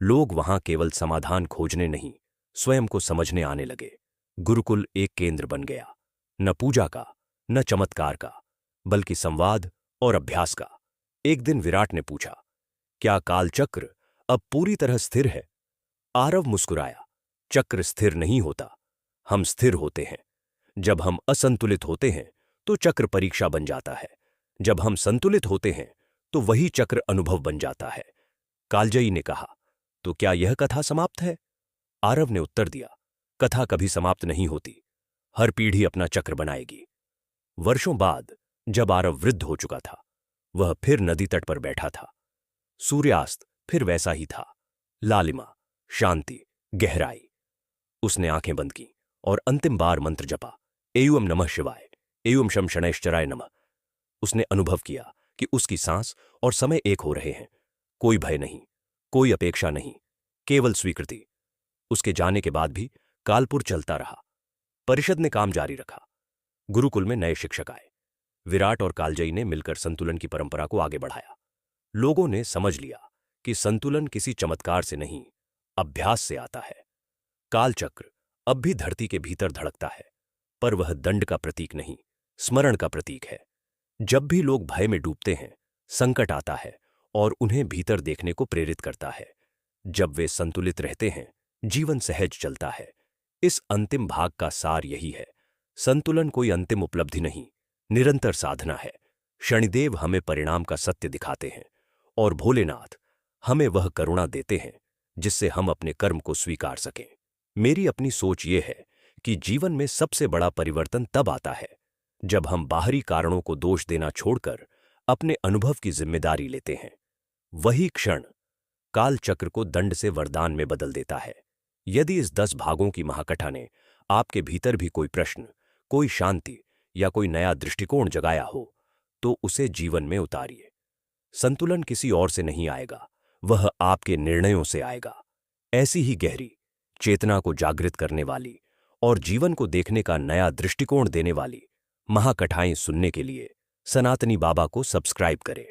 लोग वहां केवल समाधान खोजने नहीं, स्वयं को समझने आने लगे। गुरुकुल एक केंद्र बन गया, न पूजा का, न चमत्कार का, बल्कि संवाद और अभ्यास का। एक दिन विराट ने पूछा, क्या कालचक्र अब पूरी तरह स्थिर है? आरव मुस्कुराया, चक्र स्थिर नहीं होता, हम स्थिर होते हैं। जब हम असंतुलित होते हैं तो चक्र परीक्षा बन जाता है, जब हम संतुलित होते हैं तो वही चक्र अनुभव बन जाता है। कालजयी ने कहा, तो क्या यह कथा समाप्त है? आरव ने उत्तर दिया, कथा कभी समाप्त नहीं होती, हर पीढ़ी अपना चक्र बनाएगी। वर्षों बाद जब आरव वृद्ध हो चुका था, वह फिर नदी तट पर बैठा था। सूर्यास्त फिर वैसा ही था, लालिमा, शांति, गहराई। उसने आंखें बंद की और अंतिम बार मंत्र जपा, एवं नमः शिवाय, एवं शम शनैश्चराय नमः। उसने अनुभव किया कि उसकी सांस और समय एक हो रहे हैं। कोई भय नहीं, कोई अपेक्षा नहीं, केवल स्वीकृति। उसके जाने के बाद भी कालपुर चलता रहा। परिषद ने काम जारी रखा। गुरुकुल में नए शिक्षक आए। विराट और कालजयी ने मिलकर संतुलन की परंपरा को आगे बढ़ाया। लोगों ने समझ लिया कि संतुलन किसी चमत्कार से नहीं, अभ्यास से आता है। कालचक्र अब भी धरती के भीतर धड़कता है, पर वह दंड का प्रतीक नहीं, स्मरण का प्रतीक है। जब भी लोग भय में डूबते हैं, संकट आता है और उन्हें भीतर देखने को प्रेरित करता है। जब वे संतुलित रहते हैं, जीवन सहज चलता है। इस अंतिम भाग का सार यही है, संतुलन कोई अंतिम उपलब्धि नहीं, निरंतर साधना है। शनिदेव हमें परिणाम का सत्य दिखाते हैं और भोलेनाथ हमें वह करुणा देते हैं जिससे हम अपने कर्म को स्वीकार सकें। मेरी अपनी सोच ये है कि जीवन में सबसे बड़ा परिवर्तन तब आता है जब हम बाहरी कारणों को दोष देना छोड़कर अपने अनुभव की जिम्मेदारी लेते हैं। वही क्षण काल चक्र को दंड से वरदान में बदल देता है। यदि इस 10 भागों की महाकथा ने आपके भीतर भी कोई प्रश्न, कोई शांति या कोई नया दृष्टिकोण जगाया हो, तो उसे जीवन में उतारिए। संतुलन किसी और से नहीं आएगा, वह आपके निर्णयों से आएगा। ऐसी ही गहरी, चेतना को जागृत करने वाली और जीवन को देखने का नया दृष्टिकोण देने वाली महाकथाएं सुनने के लिए सनातनी बाबा को सब्सक्राइब करें।